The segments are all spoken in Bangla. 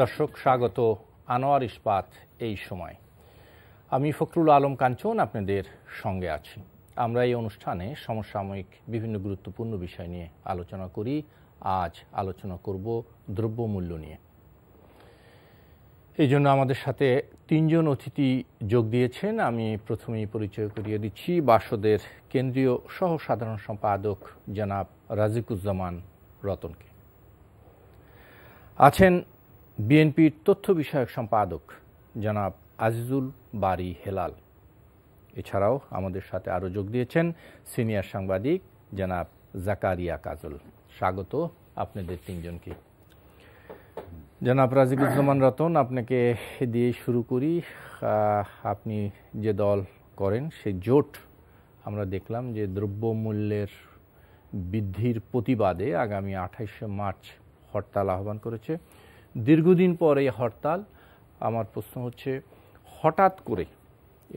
দর্শক, স্বাগত আনোয়ার ইস্পাত এই সময়। আমি ফখরুল আলম কাঞ্চন আপনাদের সঙ্গে আছি। আমরা এই অনুষ্ঠানে সমসাময়িক বিভিন্ন গুরুত্বপূর্ণ বিষয় নিয়ে আলোচনা করি। আজ আলোচনা করব দ্রব্যমূল্য নিয়ে। এই জন্য আমাদের সাথে তিনজন অতিথি যোগ দিয়েছেন। আমি প্রথমেই পরিচয় করিয়ে দিচ্ছি বাসদের কেন্দ্রীয় সহ সাধারণ সম্পাদক জনাব রাজিকুজ্জামান রতনকে। আছেন বিএনপির তথ্য বিষয়ক সম্পাদক জনাব আজিজুল বারী হেলাল। এছাড়াও আমাদের সাথে আরও যোগ দিয়েছেন সিনিয়র সাংবাদিক জনাব জাকারিয়া কাজল। স্বাগত আপনাদের তিনজনকে। জনাব রাজিকুজ্জামান রতন, আপনাকে দিয়ে শুরু করি। আপনি যে দল করেন সেই জোট, আমরা দেখলাম যে দ্রব্যমূল্যের বৃদ্ধির প্রতিবাদে আগামী 28শে মার্চ হরতাল আহ্বান করেছে। দীর্ঘদিন পর এই হরতাল। আমার প্রশ্ন হচ্ছে, হঠাৎ করে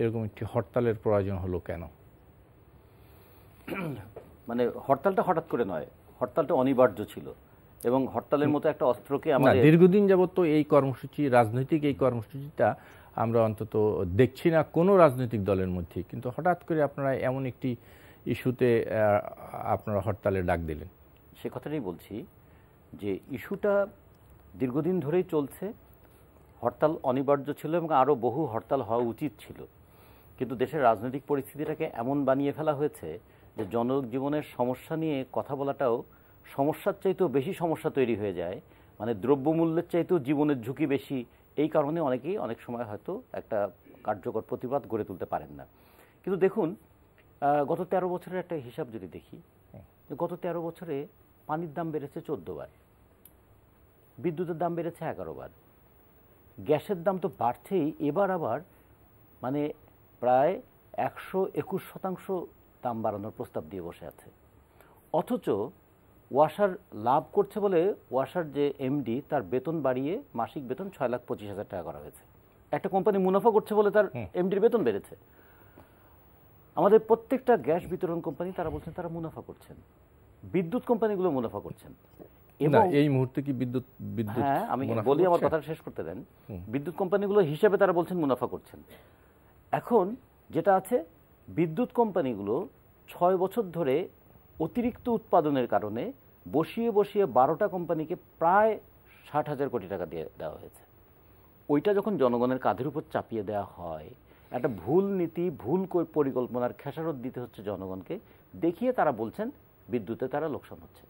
এরকম একটি হরতালের প্রয়োজন হলো কেন? মানে হরতালটা হঠাৎ করে নয়, হরতালটা অনিবার্য ছিল এবং হরতালের মতো একটা অস্ত্রকে আমাদের দীর্ঘদিন যাবত তো এই কর্মসূচি, রাজনৈতিক এই কর্মসূচিটা আমরা অন্তত দেখছি না কোনো রাজনৈতিক দলের মধ্যে, কিন্তু হঠাৎ করে আপনারা এমন একটি ইস্যুতে আপনারা হরতালের ডাক দিলেন। সে কথাটাই বলছি যে ইস্যুটা দীর্ঘদিন ধরেই চলছে। হরতাল অনিবার্য ছিল এবং আরও বহু হরতাল হওয়া উচিত ছিল, কিন্তু দেশের রাজনৈতিক পরিস্থিতিটাকে এমন বানিয়ে ফেলা হয়েছে যে জনজীবনের সমস্যা নিয়ে কথা বলাটাও সমস্যার চাইতেও বেশি সমস্যা তৈরি হয়ে যায়। মানে দ্রব্যমূল্যের চাইতেও জীবনের ঝুঁকি বেশি। এই কারণে অনেকেই অনেক সময় হয়তো একটা কার্যকর প্রতিবাদ গড়ে তুলতে পারেন না। কিন্তু দেখুন, গত 13 বছরের একটা হিসাব যদি দেখি, গত 13 বছরে পানির দাম বেড়েছে 14 বার, বিদ্যুতের দাম বেড়েছে 11 বার, গ্যাসের দাম তো বাড়ছেই। এবার আবার মানে প্রায় 121% দাম বাড়ানোর প্রস্তাব দিয়ে বসে আছে। অথচ ওয়াসার লাভ করছে বলে ওয়াসার যে এমডি, তার বেতন বাড়িয়ে মাসিক বেতন 6,25,000 টাকা করা হয়েছে। একটা কোম্পানি মুনাফা করছে বলে তার এমডির বেতন বেড়েছে। আমাদের প্রত্যেকটা গ্যাস বিতরণ কোম্পানি তারা বলছেন তারা মুনাফা করছেন, বিদ্যুৎ কোম্পানিগুলো মুনাফা করছেন। এবং এই মুহূর্তে কি বিদ্যুৎ হ্যাঁ, আমি বলি, আমার কথা শেষ করতে দেন। বিদ্যুৎ কোম্পানিগুলো হিসেবে তারা বলছেন মুনাফা করছেন। এখন যেটা আছে, বিদ্যুৎ কোম্পানিগুলো 6 বছর ধরে অতিরিক্ত উৎপাদনের কারণে বসিয়ে বসিয়ে 12টা কোম্পানিকে প্রায় 60,000 কোটি টাকা দিয়ে দেওয়া হয়েছে। ওইটা যখন জনগণের কাঁধের উপর চাপিয়ে দেওয়া হয়, একটা ভুল নীতি, ভুল পরিকল্পনার খেসারত দিতে হচ্ছে জনগণকে, দেখিয়ে তারা বলছেন বিদ্যুতে তারা লোকসান হচ্ছে।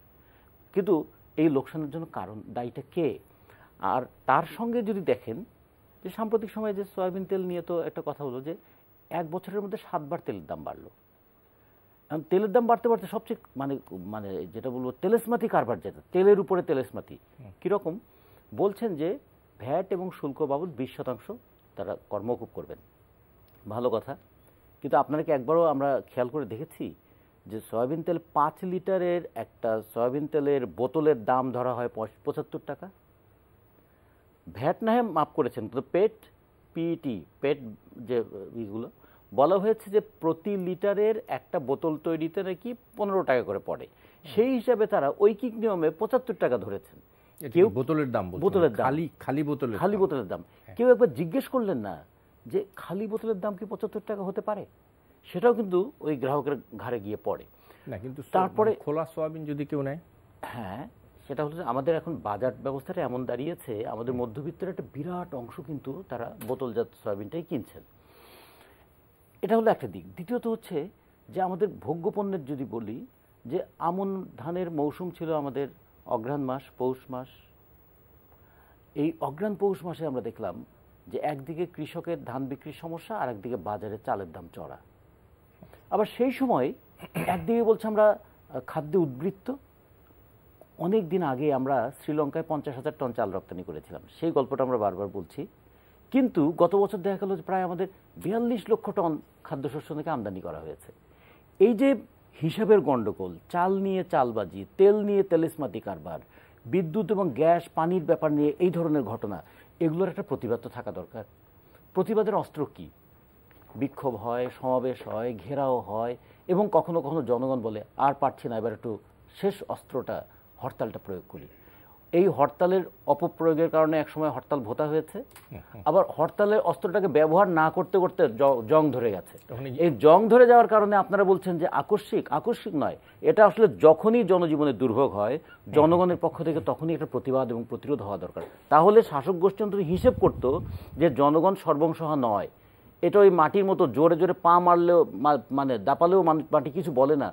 কিন্তু এই লোকসানের জন্য দায়ীটা কে? আর তার সঙ্গে যদি দেখেন যে সাম্প্রতিক সময়ে যে সয়াবিন তেল নিয়ে তো একটা কথা হলো যে 1 বছরের মধ্যে 7 বার তেলের দাম বাড়লো। তেলের দাম বাড়তে বাড়তে সবচেয়ে মানে মানে যেটা বলবো তেলেসমাতি কারবার, যেটা তেলের উপরে তেলেসমাতি, কীরকম বলছেন যে ভ্যাট এবং শুল্ক বাবদ 20% তারা কর্মকুব করবেন। ভালো কথা, কিন্তু আপনারা কি একবারও আমরা খেয়াল করে দেখেছি যে সয়াবিন তেল 5 লিটারের একটা সয়াবিন তেলের বোতলের দাম ধরা হয় 75 টাকা? ভ্যাট না হয় মাফ করেছেন, কিন্তু পেট যে ইগুলো বলা হয়েছে যে প্রতি লিটারের একটা বোতল তৈরিতে নাকি 15 টাকা করে পড়ে। সেই হিসাবে তারা ঐকিক নিয়মে 75 টাকা ধরেছেন। কেউ বোতলের দাম, খালি বোতলের দাম কেউ একবার জিজ্ঞেস করলেন না যে খালি বোতলের দাম কি 75 টাকা হতে পারে? সেটাও কিন্তু ওই গ্রাহকের ঘাড়ে গিয়ে পড়ে না। কিন্তু তারপরে খোলা সোয়াবিন যদি কেউ নেয়, হ্যাঁ, সেটা হলো আমাদের এখন বাজার ব্যবস্থাটা এমন দাঁড়িয়েছে, আমাদের মধ্যবিত্তের একটা বিরাট অংশ কিন্তু তারা বোতলজাত সয়াবিনটাই কিনছেন। এটা হলো একটা দিক। দ্বিতীয়ত হচ্ছে যে আমাদের ভোগ্যপণ্যের যদি বলি, যে আমন ধানের মৌসুম ছিল আমাদের অঘ্রাণ মাস, পৌষ মাস। এই অঘ্রাণ পৌষ মাসে আমরা দেখলাম যে একদিকে কৃষকের ধান বিক্রির সমস্যা, আর একদিকে বাজারে চালের দাম চড়া। আবার সেই সময় একদিকে বলছে আমরা খাদ্যে উদ্বৃত্ত। অনেক দিন আগে আমরা শ্রীলঙ্কায় 50,000 টন চাল রপ্তানি করেছিলাম, সেই গল্পটা আমরা বারবার বলছি। কিন্তু গত বছর দেখা গেল যে প্রায় আমাদের 42 লক্ষ টন খাদ্যশস্য থেকে আমদানি করা হয়েছে। এই যে হিসাবের গন্ডগোল, চাল নিয়ে চালবাজি, তেল নিয়ে তেলেসমাতি কারবার, বিদ্যুৎ এবং গ্যাস পানির ব্যাপার নিয়ে এই ধরনের ঘটনা, এগুলোর একটা প্রতিবাদ তো থাকা দরকার। প্রতিবাদের অস্ত্র কি? বিক্ষোভ হয়, সমাবেশ হয়, ঘেরাও হয়, এবং কখনো কখনো জনগণ বলে আর পারছি না, এবার একটু শেষ অস্ত্রটা হরতালটা প্রয়োগ করি। এই হরতালের অপপ্রয়োগের কারণে একসময় হরতাল ভোতা হয়েছে, আবার হরতালের অস্ত্রটাকে ব্যবহার না করতে করতে জং ধরে গেছে। এই জং ধরে যাওয়ার কারণে আপনারা বলছেন যে আকস্মিক নয়, এটা আসলে যখনই জনজীবনে দুর্ভোগ হয় জনগণের পক্ষ থেকে তখনই একটা প্রতিবাদ এবং প্রতিরোধ হওয়া দরকার। তাহলে শাসক গোষ্ঠী অন্তত হিসেব করতো যে জনগণ সর্বংসহা নয়, এটা ওই মাটির মতো জোরে জোরে পা মারলেও মানে দাপালেও মাটি কিছু বলে না।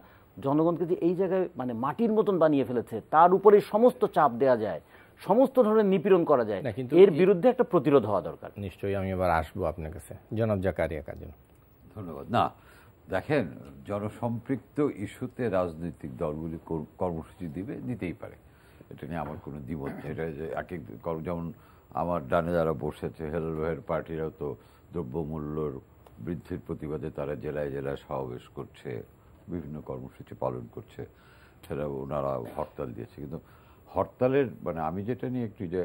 জনগণকে যে এই জায়গায় মানে মাটির মতন বানিয়ে ফেলেছে, তার উপরে সমস্ত চাপ দেওয়া যায়, সমস্ত ধরনের নিপীড়ন করা যায়, এর বিরুদ্ধে একটা প্রতিরোধ হওয়া দরকার। নিশ্চয়ই, আমি এবার আসবো আপনার কাছে, জনাব জাকারিয়া কাজী। ধন্যবাদ। না দেখেন, জনসম্পৃক্ত ইস্যুতে রাজনৈতিক দলগুলি কর্মসূচি দিতেই পারে, এটা নিয়ে আমার কোনো দ্বিমত নেই। এটা যে এক এক যেমন আমার ডানে যারা বসেছে হেলাল ভাইয়ের পার্টিরাও তো দ্রব্যমূল্যর বৃদ্ধির প্রতিবাদে তারা জেলায় জেলায় সমাবেশ করছে, বিভিন্ন কর্মসূচি পালন করছে, সেটা ওনারা হরতাল দিয়েছে। কিন্তু হরতালের মানে আমি যেটা নিয়ে একটু যে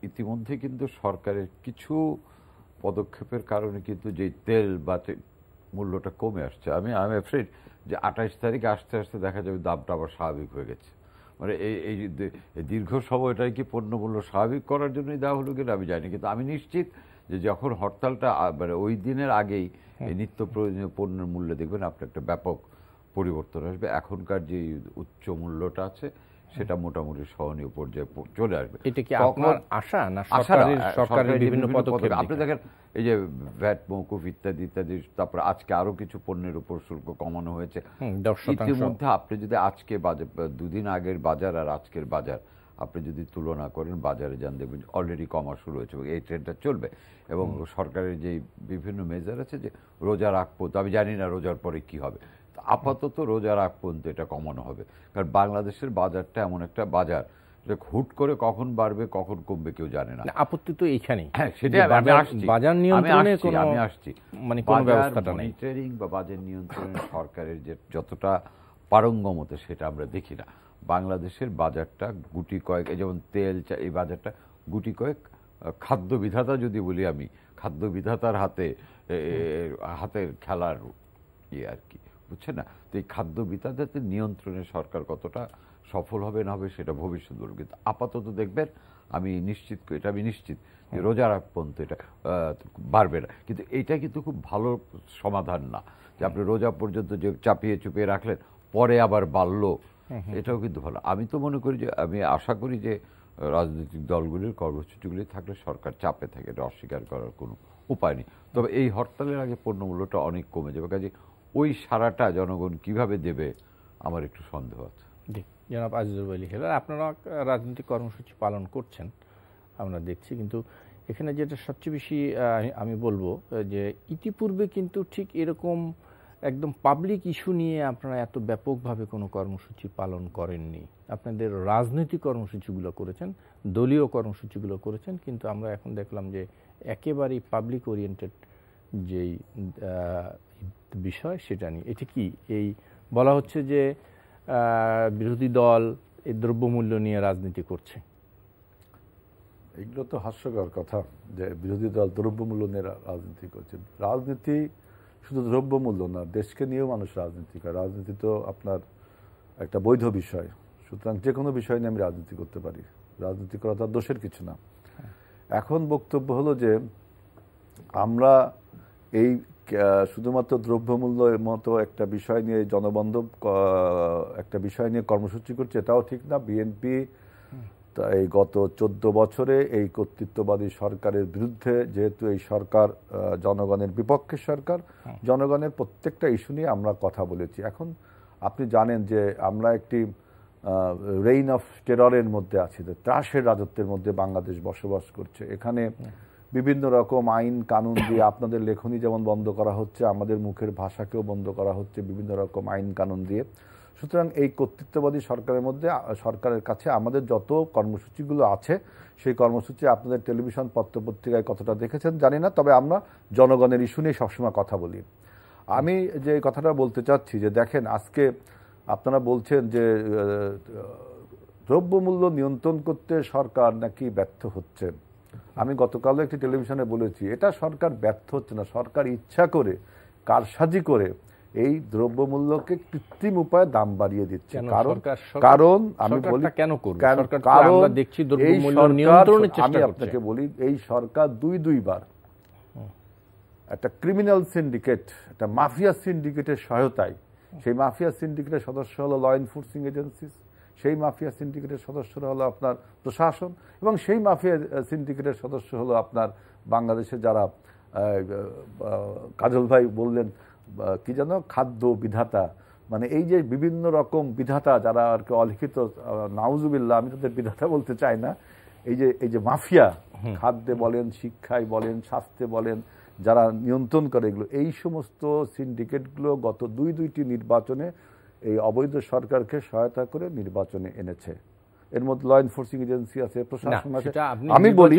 ইতিমধ্যে কিন্তু সরকারের কিছু পদক্ষেপের কারণে কিন্তু যে তেল বা মূল্যটা কমে আসছে, আমি এফ্রেড যে 28 তারিখে আস্তে আস্তে দেখা যাবে দামটা আবার স্বাভাবিক হয়ে গেছে। মানে এই দীর্ঘ সময়টাই কি পণ্যমূল্য স্বাভাবিক করার জন্যই দেওয়া হলো কিনা আমি জানি, কিন্তু আমি নিশ্চিত যে যখন হরতালটা মানে ওই দিনের আগেই এই নিত্য প্রয়োজনীয় পণ্যের মূল্যে দেখবেন আপনার একটা ব্যাপক পরিবর্তন আসবে। এখনকার যে উচ্চ মূল্যটা আছে সেটা মোটামুটি সহনীয় পর্যায়ে চলে আসবে। এটা কি আপনার আশা না সরকারের বিভিন্ন পদক্ষেপ? আপনি দেখেন এই যে ভ্যাট মওকুফ ইত্যাদি, তারপরে আজকে আরো কিছু পণ্যের উপর শুল্ক কমানো হয়েছে। ইতিমধ্যে আপনি যদি আজকে দুদিন আগের বাজার আর আজকের বাজার আপনি যদি তুলনা করেন, বাজারে যান দেখবেন অলরেডি কমা শুরু হয়েছে এবং এই ট্রেন্ডটা চলবে। এবং সরকারের যে বিভিন্ন মেজার আছে যে রোজার আগ পর্যন্ত, আমি জানি না রোজার পরে কি হবে, আপাতত রোজার আগ পর্যন্ত এটা কমানো হবে। কারণ বাংলাদেশের বাজারটা এমন একটা বাজার যে হুট করে কখন বাড়বে কখন কমবে কেউ জানে না। আপত্তি তো এইখানেই। হ্যাঁ, সেটাই বাজার নিয়ন্ত্রণে আমি আসছি মানে কোনো ব্যবস্থাটা নেই। মনিটরিং বা বাজার নিয়ন্ত্রণে সরকারের যে যতটা পারঙ্গমতা সেটা আমরা দেখি না। বাংলাদেশের বাজারটা গুটি কয়েক, যেমন তেল, এই বাজারটা গুটি কয়েক খাদ্য বিধাতা, যদি বলি আমি খাদ্য বিধাতার হাতের খেলার আর কি, বুঝছেন না? তো এই খাদ্য বিধাতাদের নিয়ন্ত্রণে সরকার কতটা সফল হবে না হবে সেটা ভবিষ্যৎ বলবে। কিন্তু আপাতত দেখবেন আমি নিশ্চিত যে রোজার আগ পর্যন্ত এটা বাড়বে না। কিন্তু এইটা কিন্তু খুব ভালো সমাধান না যে আপনি রোজা পর্যন্ত যে চাপিয়ে চুপিয়ে রাখলেন পরে আবার বাড়লো, এটাও কিন্তু ভালো। আমি তো মনে করি যে আমি আশা করি যে রাজনৈতিক দলগুলির কর্মসূচিগুলি থাকলে সরকার চাপে থাকে, এটা অস্বীকার করার কোনো উপায় নেই। তবে এই হরতালের আগে পণ্যমূল্যটা অনেক কমে যাবে, কাজে ওই সারাটা জনগণ কিভাবে দেবে আমার একটু সন্দেহ আছে। জনাব আজিজুল ওয়ালি হেলাল, আপনারা রাজনৈতিক কর্মসূচি পালন করছেন আমরা দেখছি, কিন্তু এখানে যেটা সবচেয়ে বেশি আমি বলবো যে ইতিপূর্বে কিন্তু ঠিক এরকম একদম পাবলিক ইস্যু নিয়ে আপনারা এত ব্যাপকভাবে কোনো কর্মসূচি পালন করেননি। আপনাদের রাজনৈতিক কর্মসূচিগুলো করেছেন, দলীয় কর্মসূচিগুলো করেছেন, কিন্তু আমরা এখন দেখলাম যে একেবারেই পাবলিক ওরিয়েন্টেড যেই বিষয় সেটা নিয়ে। এটা কি এই বলা হচ্ছে যে বিরোধী দল এই দ্রব্যমূল্য নিয়ে রাজনীতি করছে? এগুলো তো হাস্যকর কথা যে বিরোধী দল দ্রব্যমূল্য নিয়ে রাজনীতি করছে। রাজনীতি শুধু দ্রব্যমূল্য না, দেশকে নিয়েও মানুষ রাজনীতি করে। রাজনীতি তো আপনার একটা বৈধ বিষয়, সুতরাং যে কোনো বিষয় নিয়ে আমি রাজনীতি করতে পারি, রাজনীতি করা তার দোষের কিছু না। এখন বক্তব্য হলো যে আমরা এই শুধুমাত্র দ্রব্যমূল্যের মতো একটা বিষয় নিয়ে জনবান্ধব একটা বিষয় নিয়ে কর্মসূচি করছে, এটাও ঠিক না। বিএনপি এই গত 14 বছরে এই কর্তৃত্ববাদী সরকারের বিরুদ্ধে, যেহেতু এই সরকার জনগণের বিপক্ষের সরকার, জনগণের প্রত্যেকটা ইস্যু নিয়ে আমরা কথা বলেছি। এখন আপনি জানেন যে আমরা একটি রেইন অফ টেররের মধ্যে আছি, ত্রাসের রাজত্বের মধ্যে বাংলাদেশ বসবাস করছে। এখানে বিভিন্ন রকম আইন কানুন দিয়ে আপনাদের লেখনী যেমন বন্ধ করা হচ্ছে, আমাদের মুখের ভাষাকেও বন্ধ করা হচ্ছে বিভিন্ন রকম আইন কানুন দিয়ে। সুতরাং এই কর্তৃত্ববাদী সরকারের মধ্যে সরকারের কাছে আমাদের যত কর্মসূচিগুলো আছে সেই কর্মসূচি আপনাদের টেলিভিশন পত্রপত্রিকায় কতটা দেখেছেন জানি না, তবে আমরা জনগণের ইস্যু নিয়ে সবসময় কথা বলি। আমি যে কথাটা বলতে চাচ্ছি যে দেখেন, আজকে আপনারা বলছেন যে দ্রব্যমূল্য নিয়ন্ত্রণ করতে সরকার নাকি ব্যর্থ হচ্ছে। আমি গতকালও একটি টেলিভিশনে বলেছি, এটা সরকার ব্যর্থ হচ্ছে না, সরকার ইচ্ছা করে কারসাজি করে এই দ্রব্যমূল্যকে কৃত্রিম উপায়ে দাম বাড়িয়ে দিচ্ছে। কারণ আমি বলি কারণ এই সরকার, আমি আপনাকে বলি, এই সরকার দুইবার একটা ক্রিমিনাল সিন্ডিকেট, একটা মাফিয়া সিন্ডিকেটের সহায়তায়, সেই মাফিয়া সিন্ডিকেটের সদস্য হলো ল এনফোর্সিং এজেন্সিস, সেই মাফিয়া সিন্ডিকেটের সদস্যরা হলো আপনার প্রশাসন, এবং সেই মাফিয়া সিন্ডিকেটের সদস্য হলো আপনার বাংলাদেশে যারা কাজল ভাই বললেন কি যেন খাদ্য বিধাতা, মানে এই যে বিভিন্ন রকম বিধাতা যারা আর কি অলিখিত, নাউজুবিল্লাহ, আমি তাদের বিধাতা বলতে চাই না, এই যে মাফিয়া খাদ্যে বলেন, শিক্ষায় বলেন, স্বাস্থ্যে বলেন, যারা নিয়ন্ত্রণ করে এগুলো, এই সমস্ত সিন্ডিকেটগুলো গত দুইটি নির্বাচনে এই অবৈধ সরকারকে সহায়তা করে নির্বাচনে এনেছে। এর মধ্যে ল এনফোর্সিং এজেন্সি আছে, প্রশাসন আছে। আমি বলি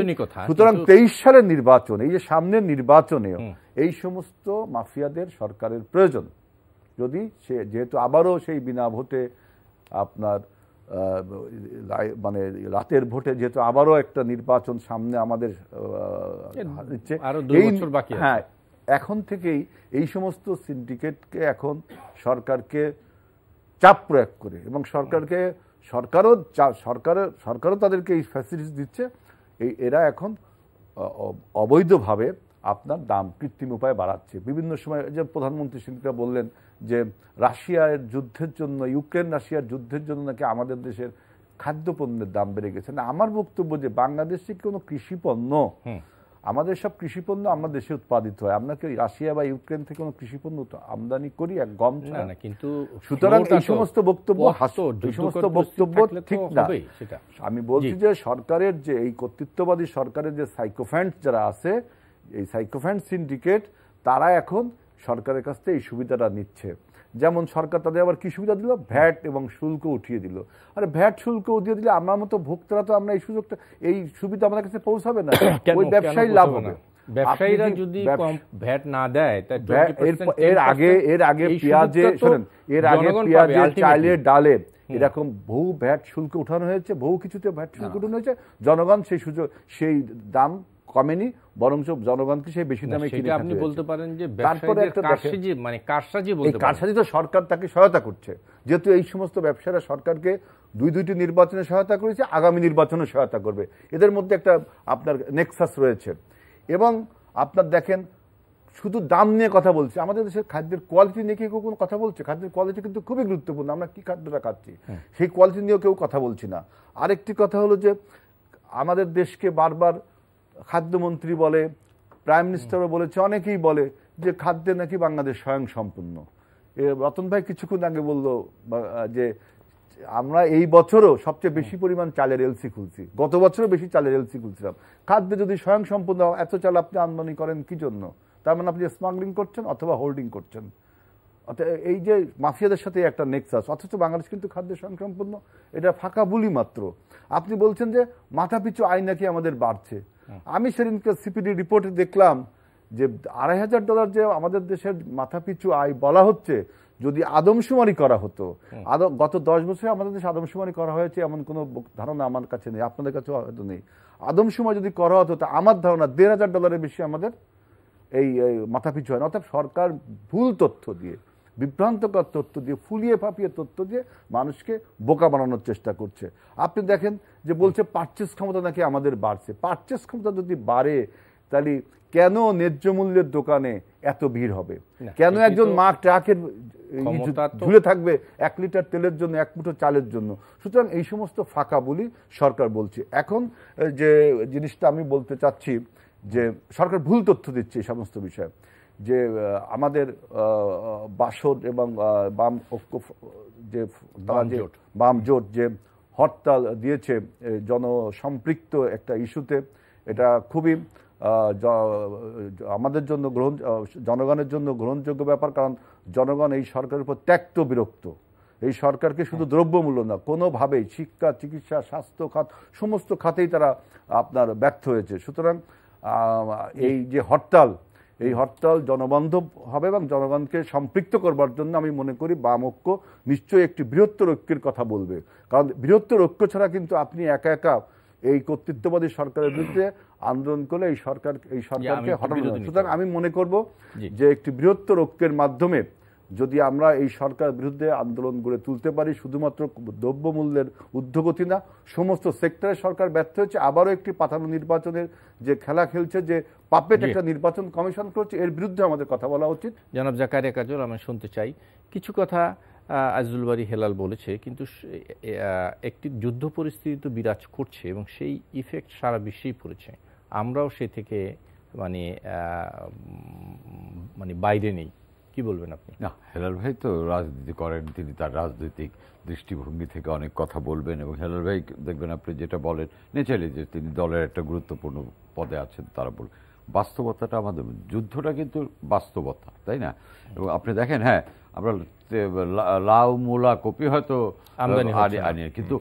সুতরাং 23 সালের নির্বাচন, এই যে সামনের নির্বাচনেও এই সমস্ত মাফিয়াদের সরকারের প্রয়োজন। যদি সে যেহেতু আবারও সেই বিনা ভোটে আপনার মানে রাতের ভোটে যেহেতু আবারও একটা নির্বাচন সামনে আমাদের দিচ্ছে, হ্যাঁ, এখন থেকেই এই সমস্ত সিন্ডিকেটকে এখন সরকারকে চাপ প্রয়োগ করে, এবং সরকারও তাদেরকে এই ফ্যাসিলিটিস দিচ্ছে, এরা এখন অবৈধভাবে আপনার দাম কৃত্রিম উপায়ে বাড়াচ্ছে। বিভিন্ন সময় যে প্রধানমন্ত্রী সেদিনটা বললেন যে রাশিয়ার যুদ্ধের জন্য, ইউক্রেন রাশিয়ার যুদ্ধের জন্য নাকি আমাদের দেশের খাদ্যপণ্যের দাম বেড়ে গেছে। না, আমার বক্তব্য যে বাংলাদেশে কোনো কৃষিপণ্য, আমাদের সব কৃষিপণ্য আমার দেশে উৎপাদিত হয়, আমরা কি রাশিয়া বা ইউক্রেন থেকে কোনো কৃষিপণ্য আমদানি করি এক গম ছাড়া? কিন্তু সুতরাং এই সমস্ত বক্তব্য ঠিক না। আমি বলছি যে সরকারের যে এই কর্তৃত্ববাদী সরকারের যে সাইকোফ্যান্টস যারা আছে, এই সাইকোফ্যান্ট সিন্ডিকেট, তারা এখন সরকারের কাছ থেকে এই সুবিধাটা নিচ্ছে। যেমন সরকার তাদের আবার কি সুবিধা দিল, ভ্যাট এবং শুল্ক উঠিয়ে দিল। আরে ভ্যাট শুল্ক উঠিয়ে দিলে আমার মতো ভোক্তারা তো আমরা এই সুযোগটা, এই সুবিধা আমাদের কাছে পৌঁছাবে না, ওই ব্যবসায়ী লাভ হবে। ব্যবসায়ীরা যদি ভ্যাট না দেয়, এর আগে পেঁয়াজে, শোনেন, এর আগে পেঁয়াজে, চাইলে, ডালে এরকম বহু ভ্যাট শুল্ক উঠানো হয়েছে, বহু কিছুতে ভ্যাট শুল্ক উঠানো হয়েছে, জনগণ সেই সুযোগ, সেই দাম কমেনি, বরঞ্চ জনগণকে সেই বেশি দামে কিনে খেতে। আপনি বলতে পারেন যে তারপরে একটা কারসাজি তো সরকার তাকে সহায়তা করছে, যেহেতু এই সমস্ত ব্যবসায়ীরা সরকারকে দুইটি নির্বাচনে সহায়তা করেছে, আগামী নির্বাচনে সহায়তা করবে, এদের মধ্যে একটা আপনার নেক্সাস রয়েছে। এবং আপনার দেখেন, শুধু দাম নিয়ে কথা বলছে, আমাদের দেশের খাদ্যের কোয়ালিটি নিয়ে কেউ কোনো কথা বলছে? খাদ্যের কোয়ালিটি কিন্তু খুবই গুরুত্বপূর্ণ, আমরা কি খাদ্যটা খাচ্ছি সেই কোয়ালিটি নিয়েও কেউ কথা বলছি না। আরেকটি কথা হলো যে আমাদের দেশকে বারবার খাদ্যমন্ত্রী বলে, প্রাইম মিনিস্টারও বলেছে, অনেকেই বলে যে খাদ্যে নাকি বাংলাদেশ স্বয়ংসম্পূর্ণ। রতন ভাই কিছুক্ষণ আগে বলল যে আমরা এই বছরও সবচেয়ে বেশি পরিমাণ চালের এলসি খুলছি, গত বছরও বেশি চালের এলসি খুলছিলাম। খাদ্যে যদি স্বয়ংসম্পূর্ণ, এত চাল আপনি আমদানি করেন কি জন্য? তার মানে আপনি স্মাগলিং করছেন অথবা হোল্ডিং করছেন। এই যে মাফিয়াদের সাথে একটা নেক্সাস, অথচ বাংলাদেশ কিন্তু খাদ্যে স্বয়ংসম্পূর্ণ, এটা ফাঁকা বুলি মাত্র। আপনি বলছেন যে মাথাপিছু আয় নাকি আমাদের বাড়ছে। আমি সেদিনকে সিপিডি রিপোর্টে দেখলাম যে $2,500 যে আমাদের দেশের মাথাপিছু আয় বলা হচ্ছে, যদি আদমশুমারি করা হতো, গত 10 বছরে আমাদের দেশে আদমশুমারি করা হয়েছে এমন কোনো ধারণা আমার কাছে নেই, আপনাদের কাছে হয়তো নেই। আদমশুমারি যদি করা হতো তা আমার ধারণা $1,500 বেশি আমাদের এই মাথাপিছু হয়। অর্থাৎ সরকার ভুল তথ্য দিয়ে, বিভ্রান্তকর তথ্য দিয়ে, ফুলিয়ে ফাঁপিয়ে তথ্য দিয়ে মানুষকে বোকা বানানোর চেষ্টা করছে। আপনি দেখেন যে বলছে পারচেস ক্ষমতা নাকি আমাদের বাড়ছে। পারচেস ক্ষমতা যদি বাড়ে তাহলে কেন ন্যায্য মূল্যের দোকানে এত ভিড় হবে? কেন একজন মা ট্রাকের ঝুলে থাকবে 1 লিটার তেলের জন্য, 1 মুঠো চালের জন্য? সুতরাং এই সমস্ত ফাঁকা বলি সরকার বলছে। এখন যে জিনিসটা আমি বলতে চাচ্ছি যে সরকার ভুল তথ্য দিচ্ছে এই সমস্ত বিষয়ে, যে আমাদের বাসদ এবং বাম ঐক্য, যে বাম জোট যে হরতাল দিয়েছে জনসম্পৃক্ত একটা ইস্যুতে, এটা খুবই আমাদের জন্য জনগণের জন্য গ্রহণযোগ্য ব্যাপার। কারণ জনগণ এই সরকারের উপর ত্যক্ত বিরক্ত, এই সরকারকে শুধু দ্রব্যমূল্য না, কোনোভাবেই শিক্ষা, চিকিৎসা, স্বাস্থ্য খাত, সমস্ত খাতেই তারা আপনার ব্যর্থ হয়েছে। সুতরাং এই যে হরতাল, এই হরতাল জনবান্ধব হবে এবং জনগণকে সম্পৃক্ত করবার জন্য আমি মনে করি বাম ঐক্য নিশ্চয়ই একটি বৃহত্তর ঐক্যের কথা বলবে। কারণ বৃহত্তর ঐক্য ছাড়া কিন্তু আপনি একা একা এই কর্তৃত্ববাদী সরকারের বিরুদ্ধে আন্দোলন করলে এই সরকারকে হটানো যাবে। সুতরাং আমি মনে করব যে একটি বৃহত্তর ঐক্যের মাধ্যমে যদি আমরা এই সরকার বিরুদ্ধে আন্দোলন গড়ে তুলতে পারি, শুধুমাত্র দ্রব্যমূল্যের ঊর্ধ্বগতি না, সমস্ত সেক্টরে সরকার ব্যর্থ হয়েছে, আবারও একটি পাতানো নির্বাচনের যে খেলা খেলছে, যে পাপেট একটা নির্বাচন কমিশন করছে, এর বিরুদ্ধে আমাদের কথা বলা উচিত। জনাব জাকারিয়া কাজল, আমি শুনতে চাই কিছু কথা। আজিজুল বারী হেলাল বলেছে, কিন্তু একটি যুদ্ধ পরিস্থিতি তো বিরাজ করছে এবং সেই ইফেক্ট সারা বিশ্বেই পড়েছে, আমরাও সে থেকে মানে বাইরে নেই। কি বলবেন আপনি? না, হেলাল ভাই তো রাজনীতি করেন, তিনি তার রাজনৈতিক দৃষ্টিভঙ্গি থেকে অনেক কথা বলবেন এবং হেলাল ভাই দেখবেন আপনি যেটা বলেন নেচালি যে তিনি দলের একটা গুরুত্বপূর্ণ পদে আছেন, তারা বলবেন বাস্তবতাটা আমাদের যুদ্ধটা কিন্তু বাস্তবতা, তাই না? এবং আপনি দেখেন, হ্যাঁ আমরা লাউ, মূলা, কপি হয়তো আনি, কিন্তু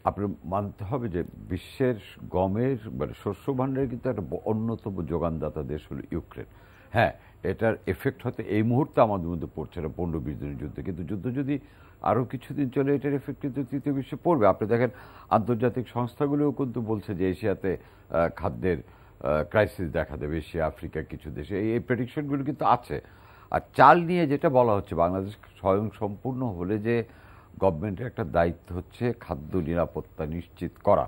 আপনার মানতে হবে যে বিশ্বের গমের শস্য ভাণ্ডারের কিন্তু একটা অন্যতম যোগানদাতা দেশ হলো ইউক্রেন। হ্যাঁ, এটার এফেক্ট হয়তো এই মুহূর্তে আমাদের মধ্যে পড়ছে না 15-20 দিনের যুদ্ধে, কিন্তু যুদ্ধ যদি আরও কিছুদিন চলে এটার এফেক্ট কিন্তু তৃতীয় বিশ্বে পড়বে। আপনি দেখেন আন্তর্জাতিক সংস্থাগুলোও কিন্তু বলছে যে এশিয়াতে খাদ্যের ক্রাইসিস দেখা দেবে, এশিয়া, আফ্রিকা কিছু দেশে, এই প্রেডিকশনগুলো কিন্তু আছে। আর চাল নিয়ে যেটা বলা হচ্ছে, বাংলাদেশ স্বয়ং সম্পূর্ণ হলে যে গভর্নমেন্টের একটা দায়িত্ব হচ্ছে খাদ্য নিরাপত্তা নিশ্চিত করা।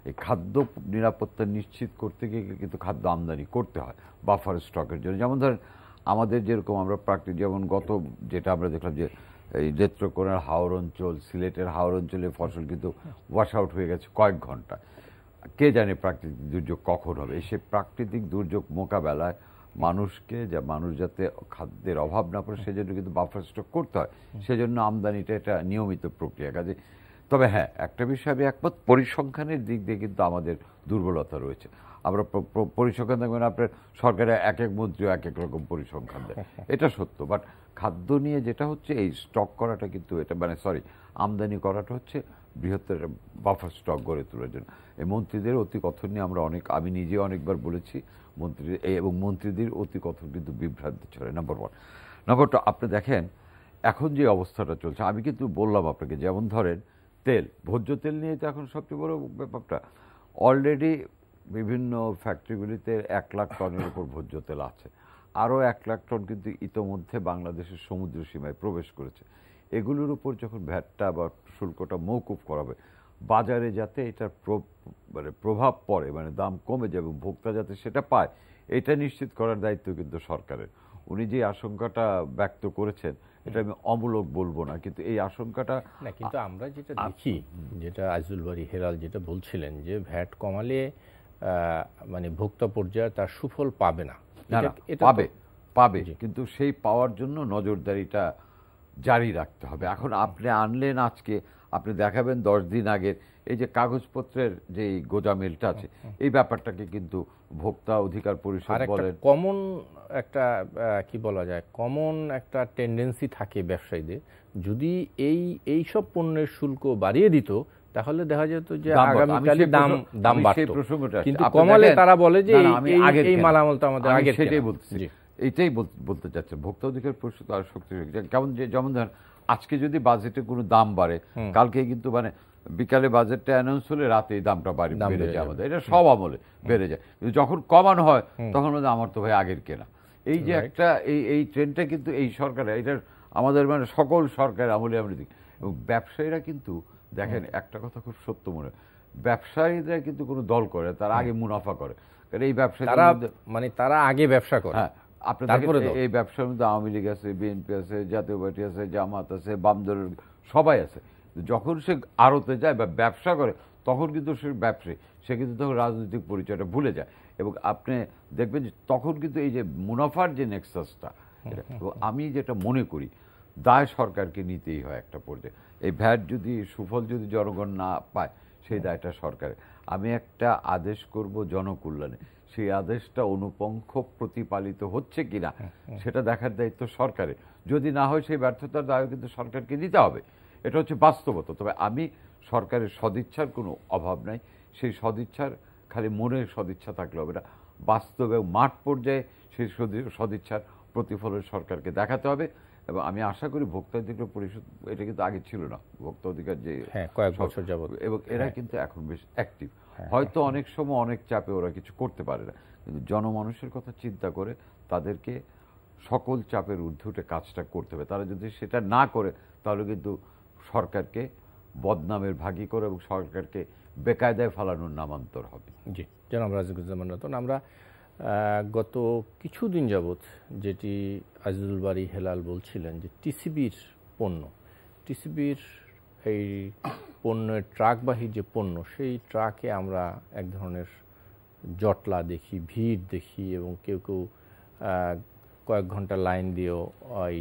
এই খাদ্য নিরাপত্তা নিশ্চিত করতে গিয়ে কিন্তু খাদ্য আমদানি করতে হয় বাফার স্টকের জন্য। যেমন ধরেন আমাদের যেরকম আমরা প্রাকৃতিক, যেমন যেটা আমরা দেখলাম যে এই নেত্রকোনার হাওর অঞ্চল, সিলেটের হাওর অঞ্চলে ফসল কিন্তু ওয়াশ আউট হয়ে গেছে কয়েক ঘন্টা। কে জানে প্রাকৃতিক দুর্যোগ কখন হবে। সে প্রাকৃতিক দুর্যোগ মোকাবেলায় মানুষ যাতে খাদ্যের অভাব না পড়ে সেজন্য কিন্তু বাফার স্টক করতে হয়, সেজন্য আমদানিটা এটা নিয়মিত প্রক্রিয়া। কাজে তবে হ্যাঁ, একটা বিষয় আমি একমত, পরিসংখ্যানের দিক দিয়ে কিন্তু আমাদের দুর্বলতা রয়েছে। আমরা পরিসংখ্যান দেখবেন আপনার সরকারে এক এক মন্ত্রী এক এক রকম পরিসংখ্যান দেয়, এটা সত্য। বাট খাদ্য নিয়ে যেটা হচ্ছে এই স্টক করাটা কিন্তু এটা আমদানি করাটা হচ্ছে বৃহত্তর বাফার স্টক গড়ে তোলার জন্য। এই মন্ত্রীদের অতি কথন নিয়ে আমি নিজে অনেকবার বলেছি, মন্ত্রীদের অতি কথন কিন্তু বিভ্রান্তি ছড়ায়, নাম্বার 1। নাম্বার 2, আপনি দেখেন এখন যে অবস্থাটা চলছে, আমি কিন্তু বললাম আপনাকে, যেমন ধরেন তেল, ভোজ্য তেল নিয়ে তো এখন সবচেয়ে বড় ব্যাপারটা, অলরেডি বিভিন্ন ফ্যাক্টরিগুলিতে 1 লাখ টনের উপর ভোজ্য তেল আছে, আরও 1 লাখ টন কিন্তু ইতোমধ্যে বাংলাদেশের সমুদ্র সীমায় প্রবেশ করেছে। এগুলোর উপর যখন ভ্যাটটা বা শুল্কটা মওকুফ করাবে, বাজারে যাতে এটার প্রভাব পড়ে, দাম কমে যাবে, ভোক্তা যাতে সেটা পায়, এটা নিশ্চিত করার দায়িত্ব কিন্তু সরকারের। উনি যে আশঙ্কাটা ব্যক্ত করেছেন, এটা আমি অমূলক বলবো না, কিন্তু এই আশঙ্কাটা না, কিন্তু আমরা যেটা দেখি, যেটা আজিজুল বারী হেলাল যেটা বলছিলেন যে ভ্যাট কমালে ভোক্তা পর্যায়ে তার সুফল পাবে না, পাবে, কিন্তু সেই পাওয়ার জন্য নজরদারিটা জারি রাখতে হবে। এখন আপনি আনলেন আজকে, আপনি দেখাবেন 10 দিন আগের এই যে কাগজপত্রের যে গোজামিলটা আছে, এই ব্যাপারটাকে কিন্তু ভোক্তা অধিকার পরিষদ বলেন, কমন একটা কি বলা যায়, কমন একটা টেন্ডেন্সি থাকে ব্যবসায়ীদের, যদি এই সব পণ্যের শুল্ক বাড়িয়ে দিত তাহলে দেখা যেত যে আগামীকালে দাম বাড়তো, কিন্তু কমালে তারা বলে যে এই মালামালটা আমাদের আগে। সেটাই বলতেছি, এইটাই বলতে চাচ্ছেন, ভোক্তা অধিকার পরিষদ আর শক্তিশালী। যেমন ধরেন আজকে যদি বাজেটে কোনো দাম বাড়ে, কালকে কিন্তু বিকালে বাজেটটা অ্যানাউন্স হলে রাতে এই দামটা বেড়ে যায় আমাদের, এটা সব আমলে বেড়ে যায়। কিন্তু যখন কমানো হয় তখন আমার তো ভাই আগের কেনা, এই যে একটা এই ট্রেন্ডটা কিন্তু এই সরকার, এটা আমাদের সকল সরকার আমলে আমরা দেখি। এবং ব্যবসায়ীরা কিন্তু দেখেন, একটা কথা খুব সত্য মনে হয়, ব্যবসায়ীরা কিন্তু কোনো দল করে, তারা আগে মুনাফা করে, কারণ এই ব্যবসা তারা আগে ব্যবসা করে। হ্যাঁ, আপনি এই ব্যবসার মধ্যে আওয়ামী লীগ আছে, বিএনপি আছে, জাতীয় পার্টি আছে, জামাত আছে, বাম দলের সবাই আছে। যখন সে আড়তে যায় বা ব্যবসা করে, তখন কিন্তু সে ব্যবসায়ী, সে কিন্তু তখন রাজনৈতিক পরিচয়টা ভুলে যায়। এবং আপনি দেখবেন যে তখন কিন্তু এই যে মুনাফার যে নেক্সাসটা, আমি যেটা মনে করি দায় সরকারকে নিতেই হয় একটা পর্যায়ে। এই ভ্যাট যদি সুফল যদি জনগণ না পায়, সেই দায়টা সরকারের। আমি একটা আদেশ করব জনকল্যাণে, সেই আদেশটা অনুপঙ্খ প্রতিপালিত হচ্ছে কিনা সেটা দেখার দায়িত্ব সরকারের। যদি না হয় সেই ব্যর্থতার দায় কিন্তু সরকারকে দিতে হবে। এটা হচ্ছে বাস্তবতা। তবে আমি সরকারের সদিচ্ছার কোনো অভাব নাই, সেই সদিচ্ছার খালি মনের সদিচ্ছা থাকলে হবে না, বাস্তবে মাঠ পর্যায়ে সেই সদিচ্ছার প্রতিফলন সরকারকে দেখাতে হবে। এবং আমি আশা করি ভোক্তা অধিকার পরিষদ, এটা কিন্তু আগে ছিল না, ভোক্তা অধিকার যে কয়েক বছর যাবত, এবং এরা কিন্তু এখন বেশ অ্যাক্টিভ। হয়তো অনেক সময় অনেক চাপে ওরা কিছু করতে পারে না, কিন্তু জনমানুষের কথা চিন্তা করে তাদেরকে সকল চাপের ঊর্ধ্বে উঠে কাজটা করতে হবে। তারা যদি সেটা না করে তাহলে কিন্তু সরকারকে বদনামের ভাগী করে এবং সরকারকে বেকায়দায় ফেলানোর নামান্তর হবে। জি, জনাব রাজিকুজ্জামান রতন, আমরা গত কিছুদিন যাবৎ যেটি আজিজুল বারী হেলাল বলছিলেন যে টিসিবির পণ্য, টিসিবির এই পণ্যের ট্রাকবাহী যে পণ্য, সেই ট্রাকে আমরা এক ধরনের জটলা দেখি, ভিড় দেখি, এবং কেউ কেউ কয়েক ঘন্টা লাইন দিয়েও ওই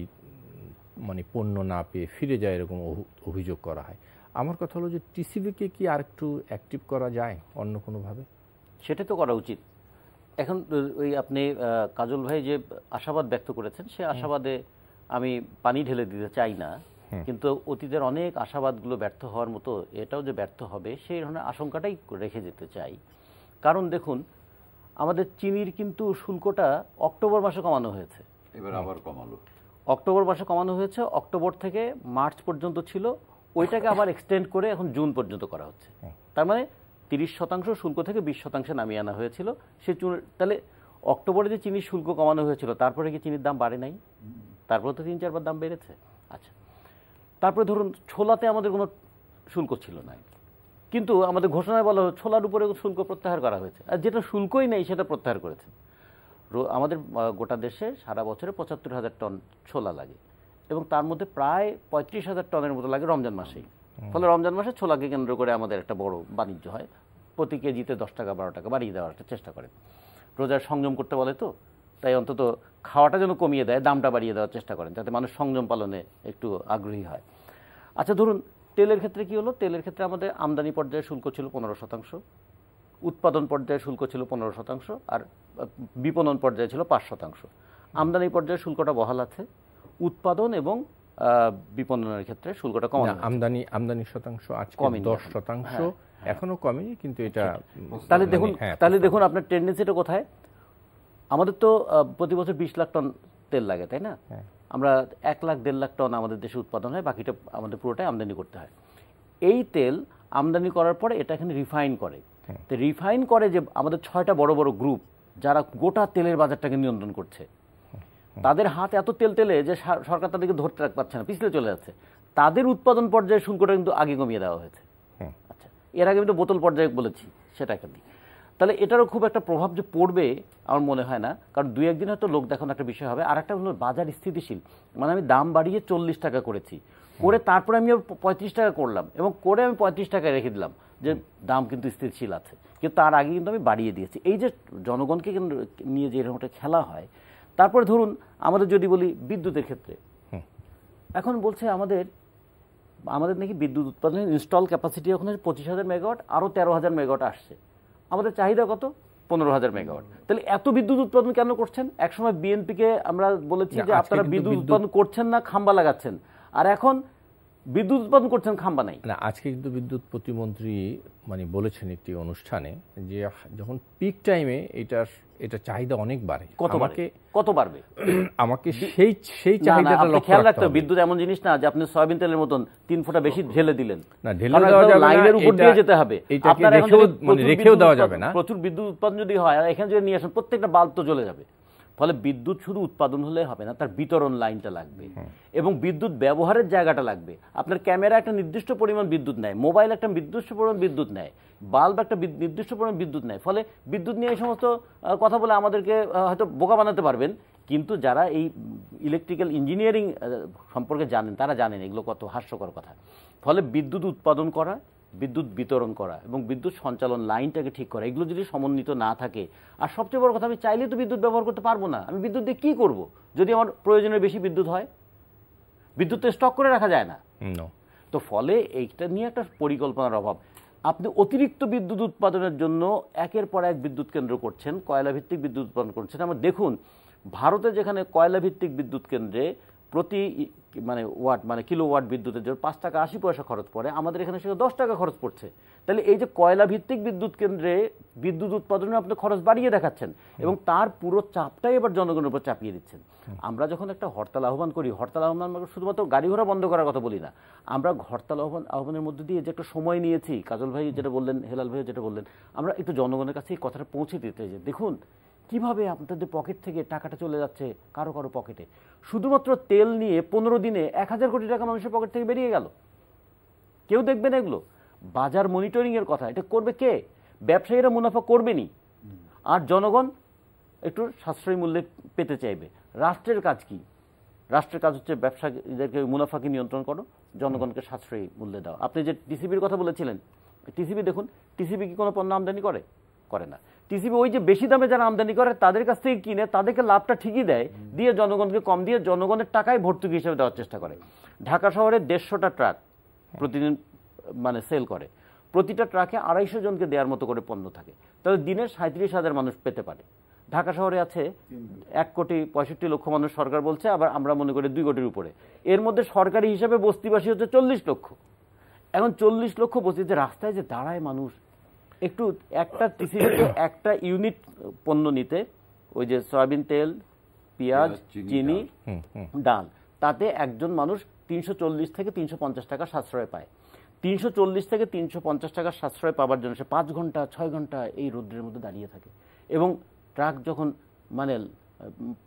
মানে পণ্য না পেয়ে ফিরে যায়, এরকম অভিযোগ করা হয়। আমার কথা হলো যে টিসিবিকে কি আর একটু অ্যাক্টিভ করা যায় অন্য কোনোভাবে? সেটা তো করা উচিত। এখন ওই আপনি কাজল ভাই যে আশাবাদ ব্যক্ত করেছেন, সে আশাবাদে আমি পানি ঢেলে দিতে চাই না, কিন্তু অতীতের অনেক আশাবাদগুলো ব্যর্থ হওয়ার মতো এটাও যে ব্যর্থ হবে সেই ধরনের আশঙ্কাটাই রেখে যেতে চাই। কারণ দেখুন, আমাদের চিনির কিন্তু শুল্কটা অক্টোবর মাসে কমানো হয়েছে, এবার আবার কমালো। অক্টোবর মাসে কমানো হয়েছে, অক্টোবর থেকে মার্চ পর্যন্ত ছিল, ওইটাকে আবার এক্সটেন্ড করে এখন জুন পর্যন্ত করা হচ্ছে। তার মানে 30% শুল্ক থেকে 20% নামিয়ে আনা হয়েছিল। সে তাহলে অক্টোবরে যে চিনির শুল্ক কমানো হয়েছিল, তারপরে কি চিনির দাম বাড়ে নাই? তারপরে তো 3-4 বার দাম বেড়েছে। আচ্ছা, তারপরে ধরুন ছোলাতে আমাদের কোনো শুল্ক ছিল না, কিন্তু আমাদের ঘোষণায় বলা হলো ছোলার উপরে শুল্ক প্রত্যাহার করা হয়েছে, আর যেটা শুল্কই নেই সেটা প্রত্যাহার করেছে। আমাদের গোটা দেশে সারা বছরে 75,000 টন ছোলা লাগে, এবং তার মধ্যে প্রায় 35,000 টনের মতো লাগে রমজান মাসেই। ফলে রমজান মাসে ছোলাকে কেন্দ্র করে আমাদের একটা বড় বাণিজ্য হয়, প্রতি কেজিতে 10 টাকা 12 টাকা বাড়িয়ে দেওয়ার একটা চেষ্টা করে। রোজার সংযম করতে বলে তো, তাই অন্তত খাওয়াটা যেন কমিয়ে দেয়, দামটা বাড়িয়ে দেওয়ার চেষ্টা করেন, যাতে মানুষ সংযম পালনে একটু আগ্রহী হয়। আচ্ছা ধরুন, তেলের ক্ষেত্রে কি হলো? তেলের ক্ষেত্রে আমাদের আমদানি পর্যায়ে শুল্ক ছিল 15%, উৎপাদন পর্যায়ে শুল্ক ছিল 15%, আর বিপণন পর্যায়ে ছিল 5%। আমদানি পর্যায়ে শুল্কটা বহাল আছে, উৎপাদন এবং বিপণনের ক্ষেত্রে শুল্কটা কম। আমদানি শতাংশ আজকে 10%, এখনো কমেনি, কিন্তু এটা তাহলে দেখুন আপনার টেন্ডেন্সিটা কোথায়। আমাদের তো প্রতি বছর 20 লাখ টন তেল লাগে, তাই না? আমরা 1 লাখ 1.5 লাখ টন আমাদের দেশে উৎপাদন হয়, বাকিটা আমাদের পুরোটাই আমদানি করতে হয়। এই তেল আমদানি করার পরে এটা এখানে রিফাইন করে, তো রিফাইন করে যে আমাদের 6টা বড় বড় গ্রুপ যারা গোটা তেলের বাজারটাকে নিয়ন্ত্রণ করছে, তাদের হাত এত তেলে যে সরকার তাদেরকে ধরতে পারছে না, পিছলে চলে যাচ্ছে। তাদের উৎপাদন পর্যায়ে শুল্কটা কিন্তু আগে কমিয়ে দেওয়া হয়েছে। আচ্ছা, এর আগে আমি তো বোতল পর্যায়ে বলেছি, সেটা কেন? তাহলে এটারও খুব একটা প্রভাব যে পড়বে আমার মনে হয় না, কারণ 2-1 দিন হয়তো লোক দেখানো একটা বিষয় হবে। আর একটা হলো বাজার স্থিতিশীল, মানে আমি দাম বাড়িয়ে 40 টাকা করেছি, করে তারপরে আমি 35 টাকা করলাম, এবং করে আমি 35 টাকায় রেখে দিলাম যে দাম কিন্তু স্থিতিশীল আছে, কিন্তু তার আগে কিন্তু আমি বাড়িয়ে দিয়েছি। এই যে জনগণকে নিয়ে যে এরকম একটা খেলা হয়। তারপরে ধরুন আমাদের যদি বলি বিদ্যুতের ক্ষেত্রে, এখন বলছে আমাদের নাকি বিদ্যুৎ উৎপাদনের ইনস্টল ক্যাপাসিটি এখন 25,000 মেগাওয়াট, আরও 13,000 মেগাওয়াট আসছে। আমাদের চাহিদা কত? 15,000 মেগাওয়াট। তাহলে এত বিদ্যুৎ উৎপাদন কেন করছেন? একসময় বিএনপিকে আমরা বলেছি যে আপনারা বিদ্যুৎ উৎপাদন করছেন না, খাম্বা লাগাচ্ছেন, আর এখন বিদ্যুৎ উৎপাদন করছেন, খাম্বা নাই। না, আজকে কিন্তু বিদ্যুৎ প্রতিমন্ত্রী মানে বলেছেন একটি অনুষ্ঠানে যে যখন পিক টাইমে এটা চাহিদা অনেক বাড়ে। কত বাড়বে? আমাকে সেই চাহিদাটা লক্ষ্য খেয়াল রাখতে হবে। বিদ্যুৎ এমন জিনিস না যে আপনি সয়াবিন তেলের মতন 3 ফোঁটা বেশি ঢেলে দিলেন, না ঢেলে দেওয়া যাবে না, লাইনের উপর দিয়ে যেতে হবে। আপনার রেখেও দেওয়া যাবে না। প্রচুর বিদ্যুৎ উৎপাদন যদি হয়, আর এখানে যদি নিয়ে আসেন প্রত্যেকটা বাল্ব তো জ্বলে যাবে। ফলে বিদ্যুৎ শুধু উৎপাদন হলে হবে না, তার বিতরণ লাইনটা লাগবে, এবং বিদ্যুৎ ব্যবহারের জায়গাটা লাগবে। আপনার ক্যামেরা একটা নির্দিষ্ট পরিমাণ বিদ্যুৎ নেয়, মোবাইল একটা নির্দিষ্ট পরিমাণ বিদ্যুৎ নেয়, বাল্ব একটা নির্দিষ্ট পরিমাণ বিদ্যুৎ নেয়। ফলে বিদ্যুৎ নিয়ে এই সমস্ত কথা বলে আমাদেরকে হয়তো বোকা বানাতে পারবেন, কিন্তু যারা এই ইলেকট্রিক্যাল ইঞ্জিনিয়ারিং সম্পর্কে জানেন তারা জানেন এগুলো কত হাস্যকর কথা। ফলে বিদ্যুৎ উৎপাদন করা, বিদ্যুৎ বিতরণ করা এবং বিদ্যুৎ সঞ্চালন লাইনটাকে ঠিক করা, এগুলো যদি সমন্বিত না থাকে, আর সবচেয়ে বড় কথা, আমি চাইলেই তো বিদ্যুৎ ব্যবহার করতে পারবো না। আমি বিদ্যুৎ দিয়ে কী করব যদি আমার প্রয়োজনের বেশি বিদ্যুৎ হয়? বিদ্যুৎ তো স্টক করে রাখা যায় না। তো ফলে এইটা নিয়ে একটা পরিকল্পনার অভাব। আপনি অতিরিক্ত বিদ্যুৎ উৎপাদনের জন্য একের পর এক বিদ্যুৎ কেন্দ্র করছেন, কয়লা ভিত্তিক বিদ্যুৎ উৎপাদন করছেন। আমরা দেখুন ভারতে যেখানে কয়লা ভিত্তিক বিদ্যুৎ কেন্দ্রে প্রতি মানে ওয়াট মানে কিলোওয়াট বিদ্যুতের জন্য 5 টাকা 80 পয়সা খরচ পড়ে, আমাদের এখানে সেটা 10 টাকা খরচ পড়ছে। তাহলে এই যে কয়লা ভিত্তিক বিদ্যুৎ কেন্দ্রে বিদ্যুৎ উৎপাদনে আপনি খরচ বাড়িয়ে দেখাচ্ছেন এবং তার পুরো চাপটাই এবার জনগণের উপর চাপিয়ে দিচ্ছেন। আমরা যখন একটা হরতাল আহ্বান করি, হরতাল আহ্বান শুধুমাত্র গাড়ি ঘোড়া বন্ধ করার কথা বলি না, আমরা হরতাল আহ্বানের মধ্যে দিয়ে যে একটা সময় নিয়েছি, কাজল ভাই যেটা বললেন, হেলাল ভাই যেটা বললেন, আমরা একটু জনগণের কাছে এই কথাটা পৌঁছে দিতে চাই যে দেখুন কিভাবে আপনাদের পকেট থেকে টাকাটা চলে যাচ্ছে কারো কারো পকেটে। শুধুমাত্র তেল নিয়ে 15 দিনে 1000 কোটি টাকা মানুষের পকেট থেকে বেরিয়ে গেল। কেউ দেখবে না এগুলো। বাজার মনিটরিং এর কথা, এটা করবে কে? ব্যবসায়ীরা মুনাফা করবেনি, আর জনগণ একটু সাশ্রয়ী মূল্যে পেতে চাইবে। রাষ্ট্রের কাজ কি? রাষ্ট্রের কাজ হচ্ছে ব্যবসায়ীদেরকে মুনাফাকে নিয়ন্ত্রণ করো, জনগণকে সাশ্রয়ী মূল্যে দাও। আপনি যে টিসিবির কথা বলেছিলেন, টিসিবি দেখুন, টিসিবি কি কোনো পণ্য আমদানি করে? করে না। টিসিবি ওই যে বেশি দামে যারা আমদানি করে তাদের কাছ থেকে কিনে তাদেরকে লাভটা ঠিকই দেয়, দিয়ে জনগণকে কম দিয়ে জনগণের টাকায় ভর্তুকি হিসেবে দেওয়ার চেষ্টা করে। ঢাকা শহরে 150টা ট্রাক প্রতিদিন মানে সেল করে, প্রতিটা ট্রাকে 250 জনকে দেওয়ার মতো করে পণ্য থাকে, তাহলে দিনে 37,000 মানুষ পেতে পারে। ঢাকা শহরে আছে 1,65,00,000 মানুষ সরকার বলছে, আবার আমরা মনে করি 2 কোটির উপরে। এর মধ্যে সরকারি হিসাবে বস্তিবাসী হচ্ছে 40 লক্ষ। এখন 40 লক্ষ বস্তিতে রাস্তায় যে দাঁড়ায় মানুষ, একটু একটা টিসিবিতে একটা ইউনিট পণ্য নিতে, ওই যে সয়াবিন তেল, পেঁয়াজ, চিনি, ডাল, তাতে একজন মানুষ 340 থেকে 350 টাকা সাশ্রয় পায়। 340 থেকে 350 টাকা সাশ্রয় পাওয়ার জন্য সে 5 ঘন্টা 6 ঘন্টা এই রোদ্রের মধ্যে দাঁড়িয়ে থাকে। এবং ট্রাক যখন মানে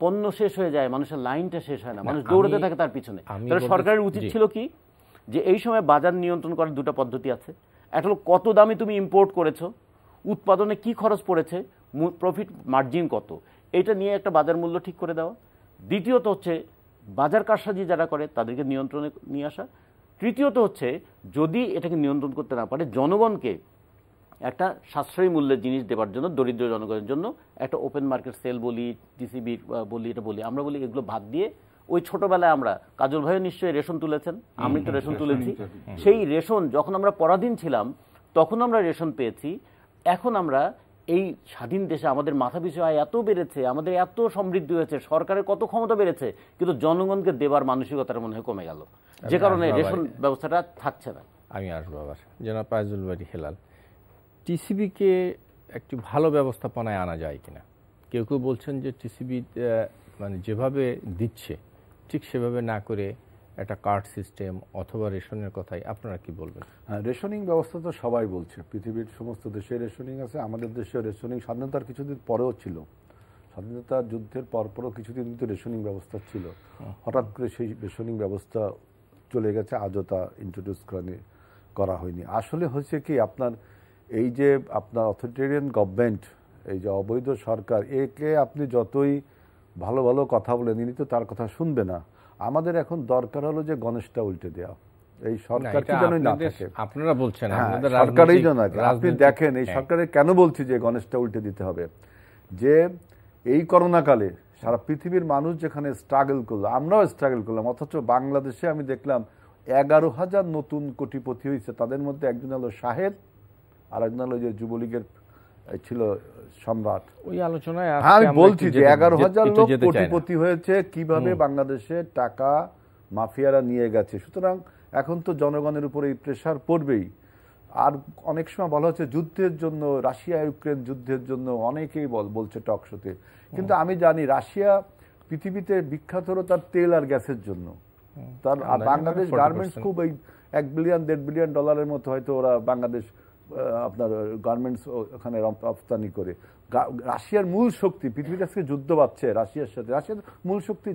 পণ্য শেষ হয়ে যায়, মানুষের লাইনটা শেষ হয় না, মানুষ দৌড়াতে থাকে তার পিছনে। তাহলে সরকারের উচিত ছিল কি, যে এই সময় বাজার নিয়ন্ত্রণ করার 2টা পদ্ধতি আছে। একটা হলো কত দামে তুমি ইম্পোর্ট করেছো, উৎপাদনে কি খরচ পড়েছে, প্রফিট মার্জিন কত, এটা নিয়ে একটা বাজার মূল্য ঠিক করে দেওয়া। দ্বিতীয়ত হচ্ছে বাজার কারসাজি যারা করে তাদেরকে নিয়ন্ত্রণে নিয়ে আসা। তৃতীয়ত হচ্ছে যদি এটাকে নিয়ন্ত্রণ করতে না পারে, জনগণকে একটা সাশ্রয়ী মূল্যের জিনিস দেওয়ার জন্য, দরিদ্র জনগণের জন্য একটা ওপেন মার্কেট সেল বলি, টিসিবি বলি, এটা বলি, আমরা বলি এগুলো বাদ দিয়ে ওই ছোটবেলায় আমরা, কাজল ভাইও নিশ্চয়ই রেশন তুলেছেন, আমি তো রেশন তুলেছি, সেই রেশন যখন আমরা পরাধীন ছিলাম তখন আমরা রেশন পেয়েছি। এখন আমরা এই স্বাধীন দেশে আমাদের মাথাপিছু আয় এত বেড়েছে, আমাদের এত সমৃদ্ধি হয়েছে, সরকারের কত ক্ষমতা বেড়েছে, কিন্তু জনগণকে দেবার মানসিকতাটা মনে হয় কমে গেল, যে কারণে রেশন ব্যবস্থাটা থাকছে না। আমি আসবো আবার জনাব ফায়জুল বারী হেলাল, টিসিবিকে একটি ভালো ব্যবস্থাপনায় আনা যায় কিনা? কেউ কেউ বলছেন যে টিসিবি মানে যেভাবে দিচ্ছে ঠিক সেভাবে না করে একটা কার্ড সিস্টেম অথবা রেশনের কথাই, আপনারা কি বলবেন? হ্যাঁ, রেশনিং ব্যবস্থা তো সবাই বলছে, পৃথিবীর সমস্ত দেশে রেশনিং আছে, আমাদের দেশে রেশনিং স্বাধীনতার কিছুদিন পরেও ছিল, স্বাধীনতার যুদ্ধের পরপরও কিছুদিন কিন্তু রেশনিং ব্যবস্থা ছিল। হঠাৎ করে সেই রেশনিং ব্যবস্থা চলে গেছে, আজও তা ইন্ট্রোডিউস করা হয়নি। আসলে হচ্ছে কি, আপনার এই যে আপনার অথরিটেরিয়ান গভর্নমেন্ট, এই যে অবৈধ সরকার, একে আপনি যতই ভালো ভালো কথা বলেন, ইনি তো তার কথা শুনবে না। আমাদের এখন দরকার হলো যে গণেশটা উল্টে দেওয়া, এই সরকার কি যেন না থাকে। আপনারা বলছেন সরকারই যেন, আপনি দেখেন এই সরকারের কেন বলছি যে গণেশটা উল্টে দিতে হবে, যে এই করোনাকালে সারা পৃথিবীর মানুষ যেখানে স্ট্রাগল করলো, আমরাও স্ট্রাগল করলাম, অথচ বাংলাদেশে আমি দেখলাম 11,000 নতুন কোটিপতি হয়েছে। তাদের মধ্যে একজন হলো শাহেদ, আর একজন হলো যে যুবলীগের ছিল সম্রাট। ওই আলোচনায় আমি বলছি যে 11,000 লোক কোটিপতি হয়েছে, কিভাবে বাংলাদেশে টাকা মাফিয়ারা নিয়ে গেছে। সুতরাং এখন তো জনগণের উপর এই প্রেশার পড়বেই। আর অনেক সময় বলা হচ্ছে যুদ্ধের জন্য, রাশিয়া ইউক্রেন যুদ্ধের জন্য অনেকেই বলছে টক শোতে, কিন্তু আমি জানি রাশিয়া পৃথিবীতে বিখ্যাত হলো তার তেল আর গ্যাসের জন্য। তার বাংলাদেশ গার্মেন্টস খুব এই $1 বিলিয়ন $1.5 বিলিয়ন মতো হয়তো ওরা বাংলাদেশ আপনার গার্মেন্টস ওখানে রপ্তানি করে। রাশিয়ার মূল শক্তি, পৃথিবীর আজকে যুদ্ধ বাড়ছে রাশিয়ার সাথে, রাশিয়ার মূল শক্তি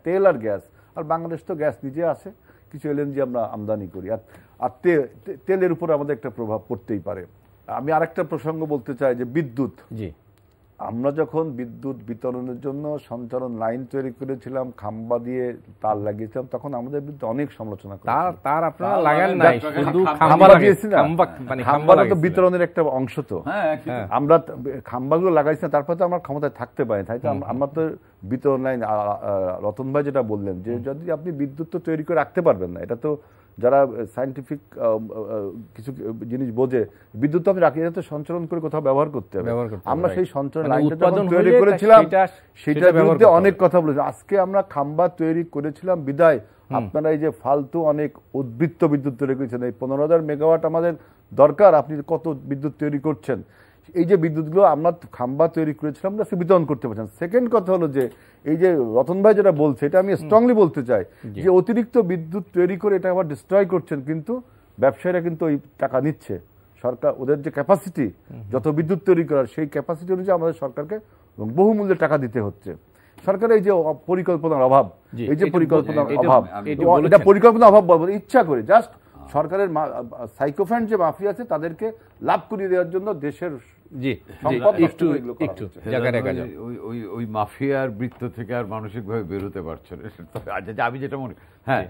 তেল আর গ্যাস, আর বাংলাদেশ তো গ্যাস নিজে আছে, কিছু এলএনজি আমরা আমদানি করি, আর তেলের উপর আমাদের একটা প্রভাব পড়তেই পারে। আমি আরেকটা প্রসঙ্গ বলতে চাই যে বিদ্যুৎ, জি, আমরা যখন বিদ্যুৎ বিতরণের জন্য সঞ্চালন লাইন তৈরি করেছিলাম, খাম্বা দিয়ে তার লাগিয়েছিলাম, তখন আমাদের বিরুদ্ধে অনেক সমালোচনা তার আপনারা লাগান নাই, শুধু খাম্বা লাগিয়েছি না, খাম্বাটা তো বিতরণের একটা অংশ। তো আমরা খাম্বাগুলো লাগাইছি না, তারপর তো আমার ক্ষমতায় থাকতে পারি, তাই তো আমরা তো বিতরণ লাইন, রতন ভাই যেটা বললেন যে যদি আপনি বিদ্যুৎ তো তৈরি করে রাখতে পারবেন না, এটা তো যারা সায়েন্টিফিক কিছু জিনিস বোঝে, বিদ্যুৎ তো আপনি রাখি তো সঞ্চালন করে কোথাও ব্যবহার করতে হবে। আমরা সেই সঞ্চালন লাইনটা তৈরি করেছিলাম, সেটার বিরুদ্ধে অনেক কথা বলেছি। আজকে আমরা খাম্বা তৈরি করেছিলাম বিদায় আপনারা এই যে ফালতু অনেক উদ্বৃত্ত বিদ্যুৎ তৈরি করেছেন। এই 15,000 মেগাওয়াট আমাদের দরকার, আপনি কত বিদ্যুৎ তৈরি করছেন? এই যে বিদ্যুৎগুলো আমরা খাম্বা তৈরি করেছিলাম না, সে বিতরণ করতে পারছেন। সেকেন্ড কথা হলো যে এই যে রতন ভাই যেটা বলছে, এটা আমি স্ট্রংলি বলতে চাই যে অতিরিক্ত বিদ্যুৎ তৈরি করে এটা আবার ডিস্ট্রয় করছেন, কিন্তু ব্যবসায়ীরা কিন্তু ওই টাকা নিচ্ছে। সরকার ওদের যে ক্যাপাসিটি যত বিদ্যুৎ তৈরি করার, সেই ক্যাপাসিটি অনুযায়ী আমাদের সরকারকে বহুমূল্যে টাকা দিতে হচ্ছে। সরকারের এই যে পরিকল্পনার অভাব, এই যে পরিকল্পনার অভাব, এটা পরিকল্পনার অভাব বলবো ইচ্ছা করে, জাস্ট সরকারের সাইকোফ্যান্ট যে মাফিয়া আছে তাদেরকে লাভ করিয়ে দেওয়ার জন্য দেশের ওই মাফিয়ার বৃত্ত থেকে আর মানসিকভাবে বেরোতে পারছে না। আমি যেটা মনে, হ্যাঁ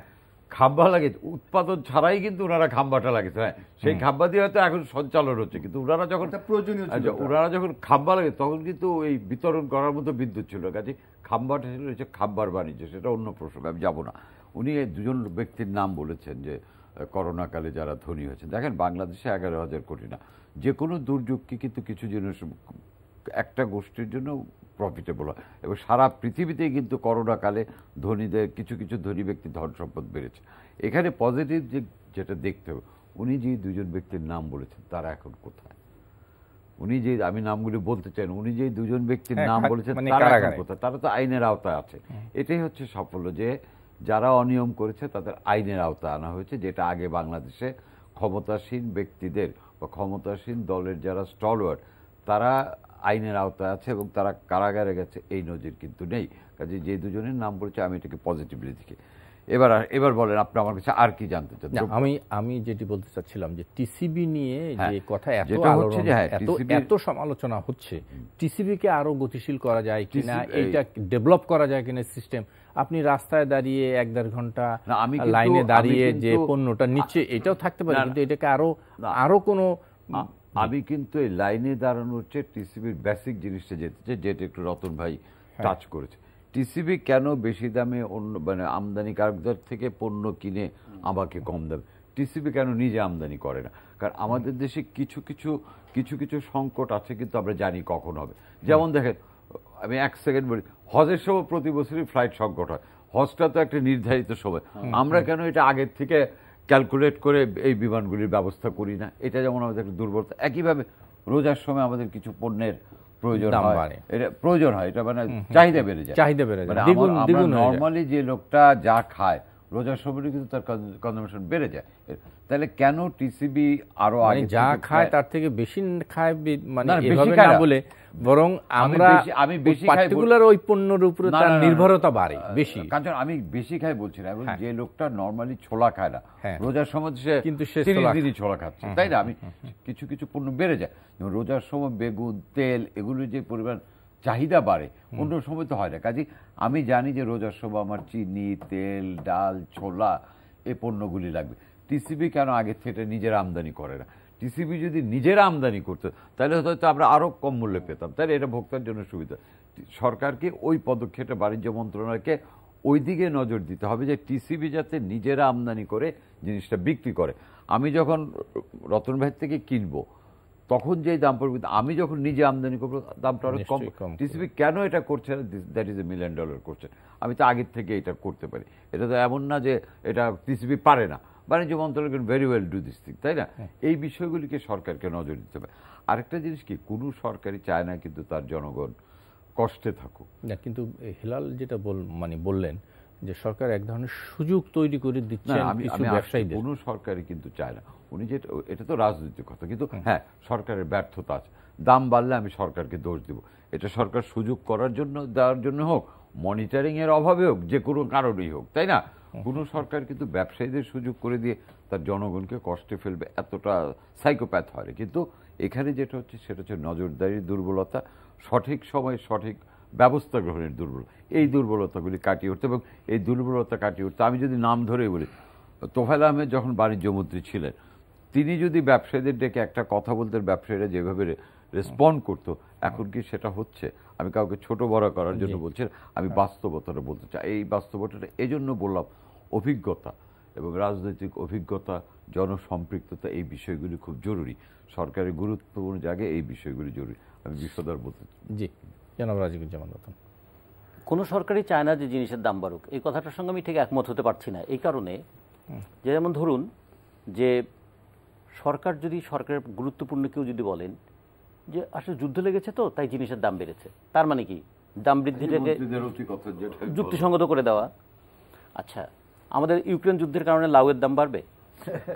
খাম্বা লাগে উৎপাদন ছাড়াই কিন্তু ওনারা খাম্বাটা লাগেছে, হ্যাঁ সেই খাম্বা দিয়ে হয়তো এখন সঞ্চালন হচ্ছে, কিন্তু ওনারা যখন ওনারা যখন খাম্বা লাগে তখন কিন্তু এই বিতরণ করার মতো বিদ্যুৎ ছিল। কাজে খাম্বাটা ছিল হচ্ছে খাম্বার বাণিজ্য, সেটা অন্য প্রসঙ্গ, আমি যাবো না। উনি এই দুজন ব্যক্তির নাম বলেছেন যে করোনাকালে যারা ধনী হয়েছেন। দেখেন বাংলাদেশে 11,000 কোটি না, যে কোনো দুর্যোগকে কিন্তু কিছু জিনিস একটা গোষ্ঠীর জন্য প্রফিটেবল হয়, এবং সারা পৃথিবীতেই কিন্তু করোনাকালে ধনীদের কিছু কিছু ধনী ব্যক্তির ধন সম্পদ বেড়েছে। এখানে পজিটিভ যেটা দেখতে হবে, উনি যে দুজন ব্যক্তির নাম বলেছেন তারা এখন কোথায়? উনি যে, আমি নামগুলি বলতে চাই না, উনি যে দুজন ব্যক্তির নাম বলেছেন তারা এখন কোথায়? তারা তো আইনের আওতায় আছে। এটাই হচ্ছে সাফল্য, যে যারা অনিয়ম করেছে তাদের আইনের আওতায় আনা হয়েছে, যেটা আগে বাংলাদেশে ক্ষমতাসীন ব্যক্তিদের বা ক্ষমতাসীন দলের যারা স্টলওয়ার্ড তারা আইনের আওতায় আছে এবং তারা কারাগারে গেছে, এই নজির কিন্তু নেই। কাজে যে দুজনের নাম বলেছে আমি এটাকে পজিটিভলি দেখি। এবার বলেন আপনি আমার কাছে আর কি জানতে চান? আমি যেটি বলতে চাচ্ছিলাম যে টিসিবি নিয়ে যে কথা এত সমালোচনা হচ্ছে, টিসিবিকে আরো গতিশীল করা যায় কিনা, এইটা ডেভেলপ করা যায় কিনা সিস্টেম। আপনি রাস্তায় দাঁড়িয়ে 1-1.5 ঘন্টা লাইনে দাঁড়িয়ে যে পণ্যটা নিচ্ছে, এটাও থাকতে পারে, কিন্তু এটাকে আরো কোনো, আমি কিন্তু এই লাইনে দাঁড়ানো হচ্ছে টিসিবির বেসিক জিনিসটা যেটা একটু রতন ভাই টাচ করেছে। টিসিবি কেন বেশি দামে অন্য মানে আমদানিকারকদের থেকে পণ্য কিনে আমাকে কম দামে, টিসিবি কেন নিজে আমদানি করে না? কারণ আমাদের দেশে কিছু কিছু সংকট আছে, কিন্তু আমরা জানি কখন হবে। যেমন দেখেন, আমি 1 সেকেন্ড বলি, হজের সময় প্রতি বছরই ফ্লাইট সংকট হয়। হজটা তো একটা নির্ধারিত সময়, আমরা কেন এটা আগের থেকে ক্যালকুলেট করে এই বিমানগুলির ব্যবস্থা করি না? এটা যেমন আমাদের একটা দুর্বলতা। একইভাবে রোজার সময় আমাদের কিছু পণ্যের প্রয়োজন হয়, এটা মানে চাহিদা বেড়ে যায়। নর্মালি যে লোকটা যা খায় রোজার সময় কিন্তু তার কনজাম্পশন বেড়ে যায়। তাহলে কেন টিসিবি আরো আগে যা খায় তার থেকে বেশি খায়, মানে এভাবে না বলে বরং আমরা আমি বেশি পার্টিকুলার ওই পণ্যের উপরে তার নির্ভরতা বাড়ে বেশি। কারণ আমি বেশি খাই বলছি না, এবং যে লোকটা নরমালি ছোলা খায় না রোজার সময় সে কিন্তু ছোলা খাচ্ছে, তাই না? আমি কিছু কিছু পণ্য বেড়ে যায়, যেমন রোজার সময় বেগুন, তেল, এগুলো যে পরিমাণ চাহিদা বাড়ে অন্য সময় তো হয় না। কাজে আমি জানি যে রোজার সময় আমার চিনি, তেল, ডাল, ছোলা এই পণ্যগুলি লাগবে। টিসিবি কেন আগে থেকে নিজের আমদানি করে না? টিসিবি যদি নিজের আমদানি করতো তাহলে হয়তো আমরা আরো কম মূল্যে পেতাম, তাহলে এটা ভোক্তার জন্য সুবিধা। সরকারকে ওই পদক্ষেপে বাণিজ্য মন্ত্রণালয়কে ওই দিকে নজর দিতে হবে যে টিসিবি যাতে নিজেরা আমদানি করে জিনিসটা বিক্রি করে। আমি যখন রতন ভাই থেকে কিনবো তখন যেই দাম পড়বে, আমি যখন নিজে আমদানি করবো দামটা অনেক কম। টিসিবি কেন এটা করছে না? দ্যাট ইজ $1 মিলিয়ন করছে। আমি তো আগের থেকে এটা করতে পারি। এটা তো এমন না যে এটা টিসিবি পারে না, বাণিজ্য মন্ত্রণালয় can very well do this thing, তাই না? এই বিষয়গুলিকে সরকারকে নজর দিতে হবে। আরেকটা জিনিস কি, কোনো সরকারই চায় না কিন্তু তার জনগণ কষ্টে থাকুক না। কিন্তু হেলাল যেটা বললেন যে সরকার এক ধরনের সুযোগ তৈরি করে দিচ্ছে কিছু ব্যবসায়ীদের, কোনো সরকারই কিন্তু চায় না। উনি যেটা, এটা তো রাজনৈতিক কথা, কিন্তু হ্যাঁ সরকারের ব্যর্থতা আছে। দাম বাড়লে আমি সরকারকে দোষ দিব, এটা সরকার সুযোগ করার জন্য দেওয়ার জন্য হোক, মনিটরিং এর অভাবে হোক, যে কোনো কারণেই হোক, তাই না? কোনো সরকার কিন্তু ব্যবসায়ীদের সুযোগ করে দিয়ে তার জনগণকে কষ্টে ফেলবে, এতটা সাইকোপ্যাথ হয়। কিন্তু এখানে যেটা হচ্ছে সেটা হচ্ছে নজরদারির দুর্বলতা, সঠিক সময়ে সঠিক ব্যবস্থা গ্রহণের দুর্বলতা। এই দুর্বলতাগুলি কাটিয়ে উঠতে, এবং এই দুর্বলতা কাটিয়ে উঠতে আমি যদি নাম ধরে বলি, তোফায়েল আহমেদ যখন বাণিজ্য মন্ত্রী ছিলেন, তিনি যদি ব্যবসায়ীদের ডেকে একটা কথা বলতেন, ব্যবসায়ীরা যেভাবে রেসপন্ড করতো, এখন কি সেটা হচ্ছে? আমি কাউকে ছোট বড় করার জন্য বলছি, আমি বাস্তবতাটা বলতে চাই। এই বাস্তবতাটা এই জন্য বললাম, অভিজ্ঞতা এবং রাজনৈতিক অভিজ্ঞতা, জনসম্পৃক্ততা, এই বিষয়গুলি খুব জরুরি। সরকারের গুরুত্বপূর্ণ জায়গায় এই বিষয়গুলি জরুরি। আমি বিশদার বলতে জি জনাব রাজিকুজ্জামান রতন। কোনো সরকারই চায় না যে জিনিসের দাম বাড়ুক, এই কথাটার সঙ্গে আমি ঠিক একমত হতে পারছি না। এই কারণে যে যেমন ধরুন যে সরকার যদি, সরকারের গুরুত্বপূর্ণ কেউ যদি বলেন যে আসলে যুদ্ধ লেগেছে তো তাই জিনিসের দাম বেড়েছে, তার মানে কি দাম বৃদ্ধিটাকে যুক্তিসঙ্গত করে দেওয়া। আচ্ছা, আমাদের ইউক্রেন যুদ্ধের কারণে লাউয়ের দাম বাড়বে?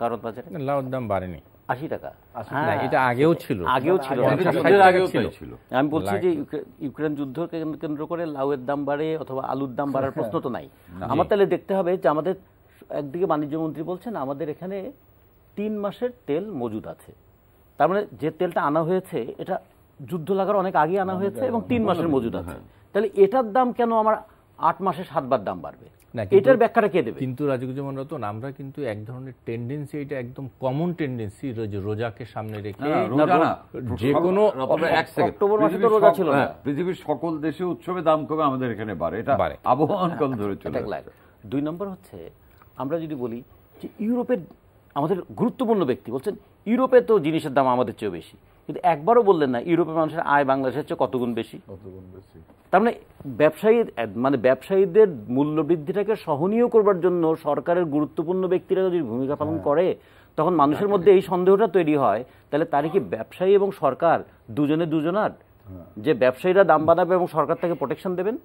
কারণ বাজারে লাউয়ের দাম বাড়েনি, 80 টাকা। হ্যাঁ, এটা আগেও ছিল, আমি বলছি যে ইউক্রেন যুদ্ধকে কেন্দ্র করে লাউয়ের দাম বাড়ে অথবা আলুর দাম বাড়ার প্রশ্ন তো নাই। আমার তাহলে দেখতে হবে যে আমাদের একদিকে বাণিজ্য মন্ত্রী বলছেন আমাদের এখানে 3 মাসের তেল মজুদ আছে, তার মানে যে তেলটা আনা হয়েছে এটা যুদ্ধ লাগার অনেক আগে আনা হয়েছে এবং 3 মাসের মজুদ আছে, তাহলে এটার দাম কেন আমার 8 মাসে 7 বার দাম বাড়বে? এটার ব্যাখ্যাটা কে দেবে? কিন্তু রাজিকুজ্জামান রতন, আমরা কিন্তু এক ধরনের টেন্ডেন্সি, এটা একদম কমন টেন্ডেন্সি, রোজাকে সামনে রেখে যে কোনো অক্টোবর মাসে তো রোজা ছিল না, পৃথিবীর সকল দেশে উৎসবে দাম কমে, আমাদের এখানে বাড়ে, এটা আবহাওয়াকাল ধরে চলে। 2 নম্বর হচ্ছে আমরা যদি বলি যে ইউরোপের আমাদের গুরুত্বপূর্ণ ব্যক্তি বলছেন ইউরোপে তো জিনিসের দাম আমাদের চেয়ে বেশি, কিন্তু একবারও বললেন না ইউরোপের মানুষের আয় বাংলাদেশের চেয়ে কতগুণ বেশি। তার মানে ব্যবসায়ীদের মূল্য বৃদ্ধিটাকে সহনীয় করবার জন্য সরকারের গুরুত্বপূর্ণ ব্যক্তিরা যদি ভূমিকা পালন করে, তখন মানুষের মধ্যে এই সন্দেহটা তৈরি হয় তাহলে তারই কি ব্যবসায়ী এবং সরকার দুজনার, যে ব্যবসায়ীরা দাম বাড়াবে এবং সরকার তাকে প্রোটেকশন দেবেন?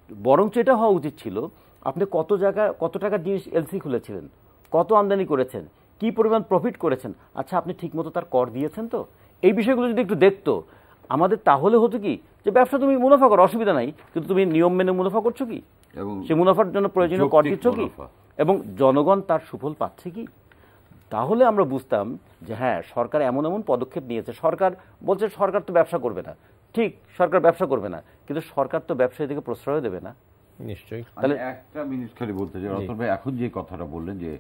বরঞ্চ এটা হওয়া উচিত ছিল আপনি কত টাকার জিনিস এলসি খুলেছিলেন, কত আমদানি করেছেন, কি পরিমাণ প্রফিট করেছেন, আচ্ছা আপনি ঠিকমতো তার কর দিয়েছেন তো? এই বিষয়গুলো যদি একটু দেখতো আমাদের, তাহলে হতো কি যে ব্যবসা তুমি মুনাফা করো, অসুবিধা নাই, কিন্তু তুমি নিয়ম মেনে মুনাফা করছো কি, সে মুনাফার জন্য প্রয়োজনীয় কর দিচ্ছ কি, এবং জনগণ তার সুফল পাচ্ছে কি? তাহলে আমরা বুঝতাম যে হ্যাঁ সরকার এমন এমন পদক্ষেপ নিয়েছে। সরকার বলছে সরকার তো ব্যবসা করবে না, ঠিক সরকার ব্যবসা করবে না, কিন্তু সরকার তো ব্যবসায়ীদেরকে প্রশ্রয় দেবে না। নিশ্চয়ই। তাহলে একটা মিনিট খালি বলতে চাই রতন ভাই, এখন যে কথাটা বললেন যে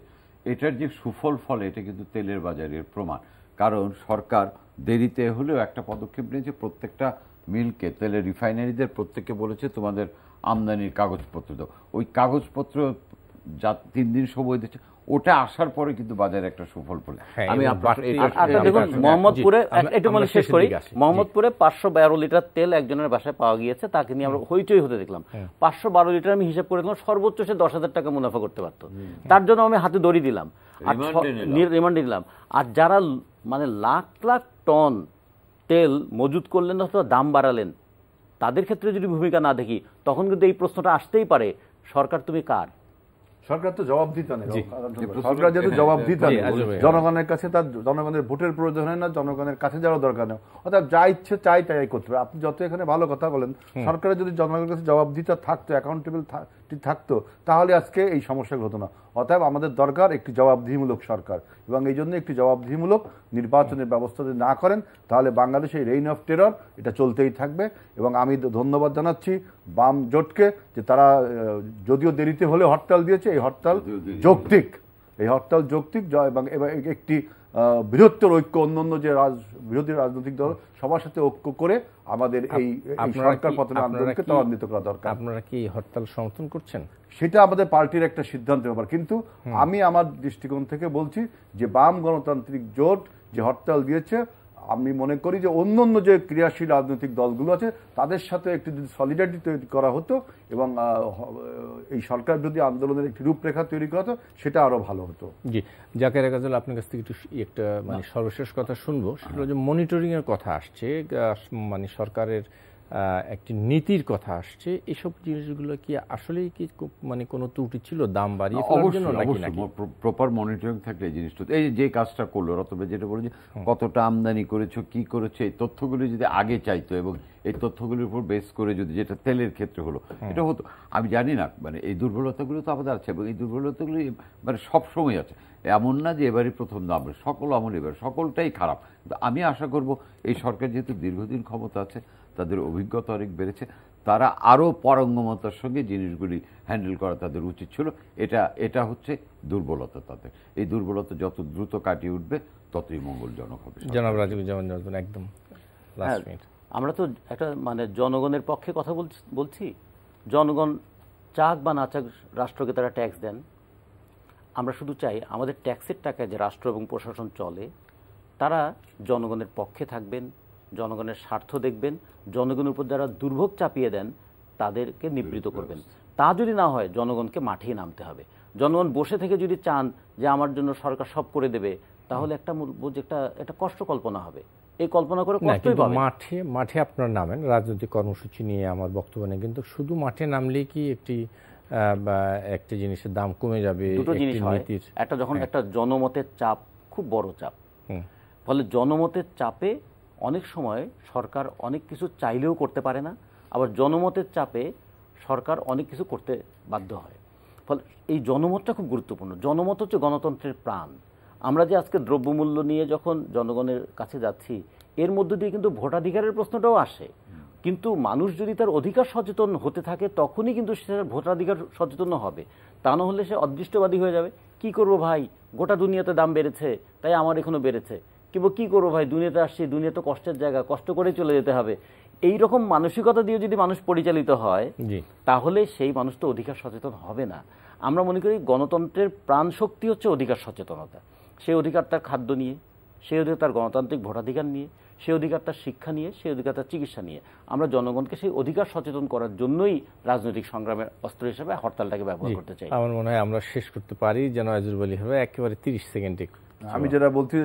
এটার যে সুফল ফল, এটা কিন্তু তেলের বাজারের প্রমাণ। কারণ সরকার দেরিতে হলেও একটা পদক্ষেপ নিয়েছে, প্রত্যেকটা মিলকে, তেলের রিফাইনারিদের প্রত্যেককে বলেছে তোমাদের আমদানির কাগজপত্র দাও। ওই কাগজপত্র যা 3 দিন সময় দিচ্ছে, ওটা আসার পরে কিন্তু বাজারে একটা সুফল পড়ে। আমি দেখুন মোহাম্মদপুরে একটু মানে শেষ করি, মোহাম্মদপুরে 512 লিটার তেল একজনের বাসায় পাওয়া গিয়েছে, তাকে নিয়ে আমরা হইচই হতে দেখলাম। 512 লিটার আমি হিসাব করে দিলাম, সর্বোচ্চ সে 10,000 টাকা মুনাফা করতে পারতো, তার জন্য আমি হাতে দড়ি দিলাম, রিমান্ডে দিলাম। আর যারা মানে লাখ লাখ টন তেল মজুত করলেন অথবা দাম বাড়ালেন, তাদের ক্ষেত্রে যদি ভূমিকা না দেখি, তখন কিন্তু এই প্রশ্নটা আসতেই পারে, সরকার তুমি কার? সরকার তো জবাব দিতে নেই, সরকার যেহেতু জবাব দিতে নেই, জনগণের কাছে তার জনগণের ভোটের প্রয়োজন হয় না, জনগণের কাছে যাওয়ার দরকার নেই, অর্থাৎ যা ইচ্ছে চাই তাই করতে হবে। আপনি যত এখানে ভালো কথা বলেন, সরকারের যদি জনগণের কাছে জবাব দিতে থাকতো, অ্যাকাউন্টেবল থাকতো, তাহলে আজকে এই সমস্যাগুলো হতো না। অতএব আমাদের দরকার একটি জবাবদিহিমূলক সরকার, এবং এই জন্য একটি জবাবদিহিমূলক নির্বাচনের ব্যবস্থা যদি না করেন, তাহলে বাংলাদেশে এই রেইন অফ টেরর এটা চলতেই থাকবে। এবং আমি ধন্যবাদ জানাচ্ছি বাম জোটকে, যে তারা যদিও দেরিতে হলে হরতাল দিয়েছে, এই হরতাল যৌক্তিক, এবং একটি বৃহত্তর ঐক্য, অন্যান্য যে বিরোধী রাজনৈতিক দল সবার সাথে ঐক্য করে আমাদের এই সরকার পতনের আন্দোলনকে ত্বরান্বিত করা দরকার। আপনারা কি হরতাল সমর্থন করছেন? সেটা আমাদের পার্টির একটা সিদ্ধান্তের ব্যাপার, কিন্তু আমি আমার দৃষ্টিকোণ থেকে বলছি যে বাম গণতান্ত্রিক জোট যে হরতাল দিয়েছে, আমি মনে করি যে অন্যান্য যে ক্রিয়াশীল রাজনৈতিক দলগুলো আছে তাদের সাথে একটি যদি সলিডারিটি তৈরি করা হতো এবং এই সরকার বিরোধী আন্দোলনের একটি রূপরেখা তৈরি করা হতো, সেটা আরো ভালো হতো। জি, জাকের গাজল, আপনার কাছ থেকে একটা মানে সর্বশেষ কথা শুনবো, সেটা হচ্ছে মনিটরিং এর কথা আসছে, মানে সরকারের একটি নীতির কথা আসছে, এসব জিনিসগুলো কি আসলেই কি মানে কোনো ত্রুটি ছিল দাম বাড়িয়ে ফেলার জন্য নাকি? প্রপার মনিটরিং থাকলে এই জিনিসটা, এই যে কাজটা করলো রতবে, যেটা বলে যে কতটা আমদানি করেছো, কি করেছো, এই তথ্যগুলি যদি আগে চাইতো এবং এই তথ্যগুলির উপর বেস করে যদি, যেটা তেলের ক্ষেত্রে হলো, এটা হতো। আমি জানি না, মানে এই দুর্বলতাগুলো তো আমাদের আছে এবং এই দুর্বলতাগুলি মানে সবসময় আছে, এমন না যে এবারই প্রথম দাম, সকল আমল এবার সকলটাই খারাপ। কিন্তু আমি আশা করব এই সরকার যেহেতু দীর্ঘদিন ক্ষমতা আছে, তাদের অভিজ্ঞতা অনেক বেড়েছে, তারা আরও পারঙ্গমতার সঙ্গে জিনিসগুলি হ্যান্ডেল করা তাদের উচিত ছিল। এটা হচ্ছে দুর্বলতা তাদের। এই দুর্বলতা যত দ্রুত কাটিয়ে উঠবে ততই মঙ্গলজনক হবে। জনাব রাজিকুজ্জামান একদম লাস্ট মিনিট। আমরা তো একটা মানে জনগণের পক্ষে কথা বলছি, জনগণ চাক বা না চাক রাষ্ট্রকে তারা ট্যাক্স দেন। আমরা শুধু চাই আমাদের ট্যাক্সের টাকায় যে রাষ্ট্র এবং প্রশাসন চলে তারা জনগণের পক্ষে থাকবেন, জনগণের স্বার্থ দেখবেন, জনগণের উপর যারা দুর্ভোগ চাপিয়ে দেন তাদেরকে নিবৃত করবেন। তা যদি না হয় জনগণকে মাঠেই নামতে হবে। জনগণ বসে থেকে যদি চান যে আমার জন্য সরকার সব করে দেবে, তাহলে একটা কষ্ট কল্পনা হবে। এই কল্পনা করে কষ্টই পাবেন। মাঠে আপনার নামেন, রাজনৈতিক কর্মসূচি নিয়ে আমার বক্তব্য নেই, কিন্তু শুধু মাঠে নামলেই কি একটি জিনিসের দাম কমে যাবে? দুটো জিনিস হয়, একটা যখন একটা জনমতের চাপ, খুব বড় চাপ, ফলে জনমতের চাপে অনেক সময় সরকার অনেক কিছু চাইলেও করতে পারে না, আবার জনমতের চাপে সরকার অনেক কিছু করতে বাধ্য হয়। ফলে এই জনমতটা খুব গুরুত্বপূর্ণ। জনমত হচ্ছে গণতন্ত্রের প্রাণ। আমরা যে আজকে দ্রব্যমূল্য নিয়ে যখন জনগণের কাছে যাচ্ছি, এর মধ্য দিয়ে কিন্তু ভোটাধিকারের প্রশ্নটাও আসে। কিন্তু মানুষ যদি তার অধিকার সচেতন হতে থাকে তখনই কিন্তু সে ভোটাধিকার সচেতন হবে। তা না হলে সে অদৃষ্টবাদী হয়ে যাবে। কি করব ভাই, গোটা দুনিয়াতে দাম বেড়েছে, তাই আমার এখনো বেড়েছে, কিংবা কি করবো ভাই, দুনিয়াতে আসছি, দুনিয়া তো কষ্টের জায়গা, কষ্ট করে চলে যেতে হবে। এই রকম মানসিকতা দিয়ে যদি মানুষ পরিচালিত হয় তাহলে সেই মানুষ তো অধিকার সচেতন হবে না। আমরা মনে করি গণতন্ত্রের প্রাণ শক্তি হচ্ছে অধিকার সচেতনতা। সেই অধিকার তার খাদ্য নিয়ে, সেই অধিকার তার গণতান্ত্রিক ভোটাধিকার নিয়ে, সেই অধিকার তার শিক্ষা নিয়ে, সেই অধিকার তার চিকিৎসা নিয়ে। আমরা জনগণকে সেই অধিকার সচেতন করার জন্যই রাজনৈতিক সংগ্রামের অস্ত্র হিসেবে হরতালটাকে ব্যবহার করতে চাই। আমার মনে হয় আমরা শেষ করতে পারি যেন আইজুল বলি হবে একেবারে 30 সেকেন্ডে। আমি যেটা বলছি,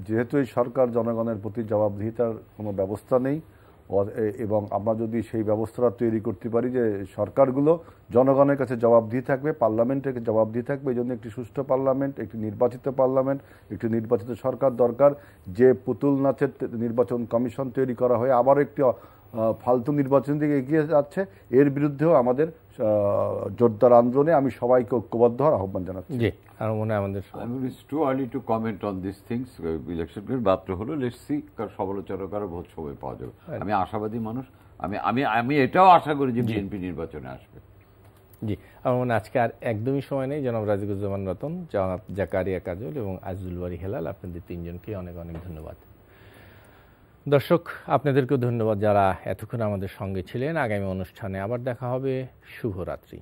যেহেতু এই সরকার জনগণের প্রতি জবাবদিহিতার কোনো ব্যবস্থা নেই, এবং আমরা যদি সেই ব্যবস্থাটা তৈরি করতে পারি যে সরকারগুলো জনগণের কাছে জবাবদিহি থাকবে, পার্লামেন্টের জবাবদিহি থাকবে, এই জন্য একটি সুষ্ঠু পার্লামেন্ট, একটি নির্বাচিত পার্লামেন্ট, একটি নির্বাচিত সরকার দরকার। যে পুতুল নাচের নির্বাচন কমিশন তৈরি করা হয় আবার একটি ফালতু নির্বাচন দিকে এগিয়ে যাচ্ছে, এর বিরুদ্ধেও আমাদের জোরদার আন্দোলনে আমি সবাইকে ঐক্যবদ্ধ হওয়ার আহ্বান জানাচ্ছি। জি, আর মনে হয় আমাদের it's too early to comment on these things. Election মাত্র হলো, লেটস সি, কার সমালোচনা করার বহুত সময় পাওয়া যাবে। আমি আশাবাদী মানুষ, আমি এটাও আশা করি যে বিএনপি নির্বাচনে আসবে। জি, আমার মনে আজকে আর একদমই সময় নেই। জনাব রাজিকুজ্জামান রতন, জনাব জাকারিয়া কাজল এবং আইজুল বারী হেলাল, আপনাদের তিনজনকে অনেক অনেক ধন্যবাদ। দর্শক, আপনাদেরকেও ধন্যবাদ যারা এতক্ষণ আমাদের সঙ্গে ছিলেন। আগামী অনুষ্ঠানে আবার দেখা হবে। শুভরাত্রি।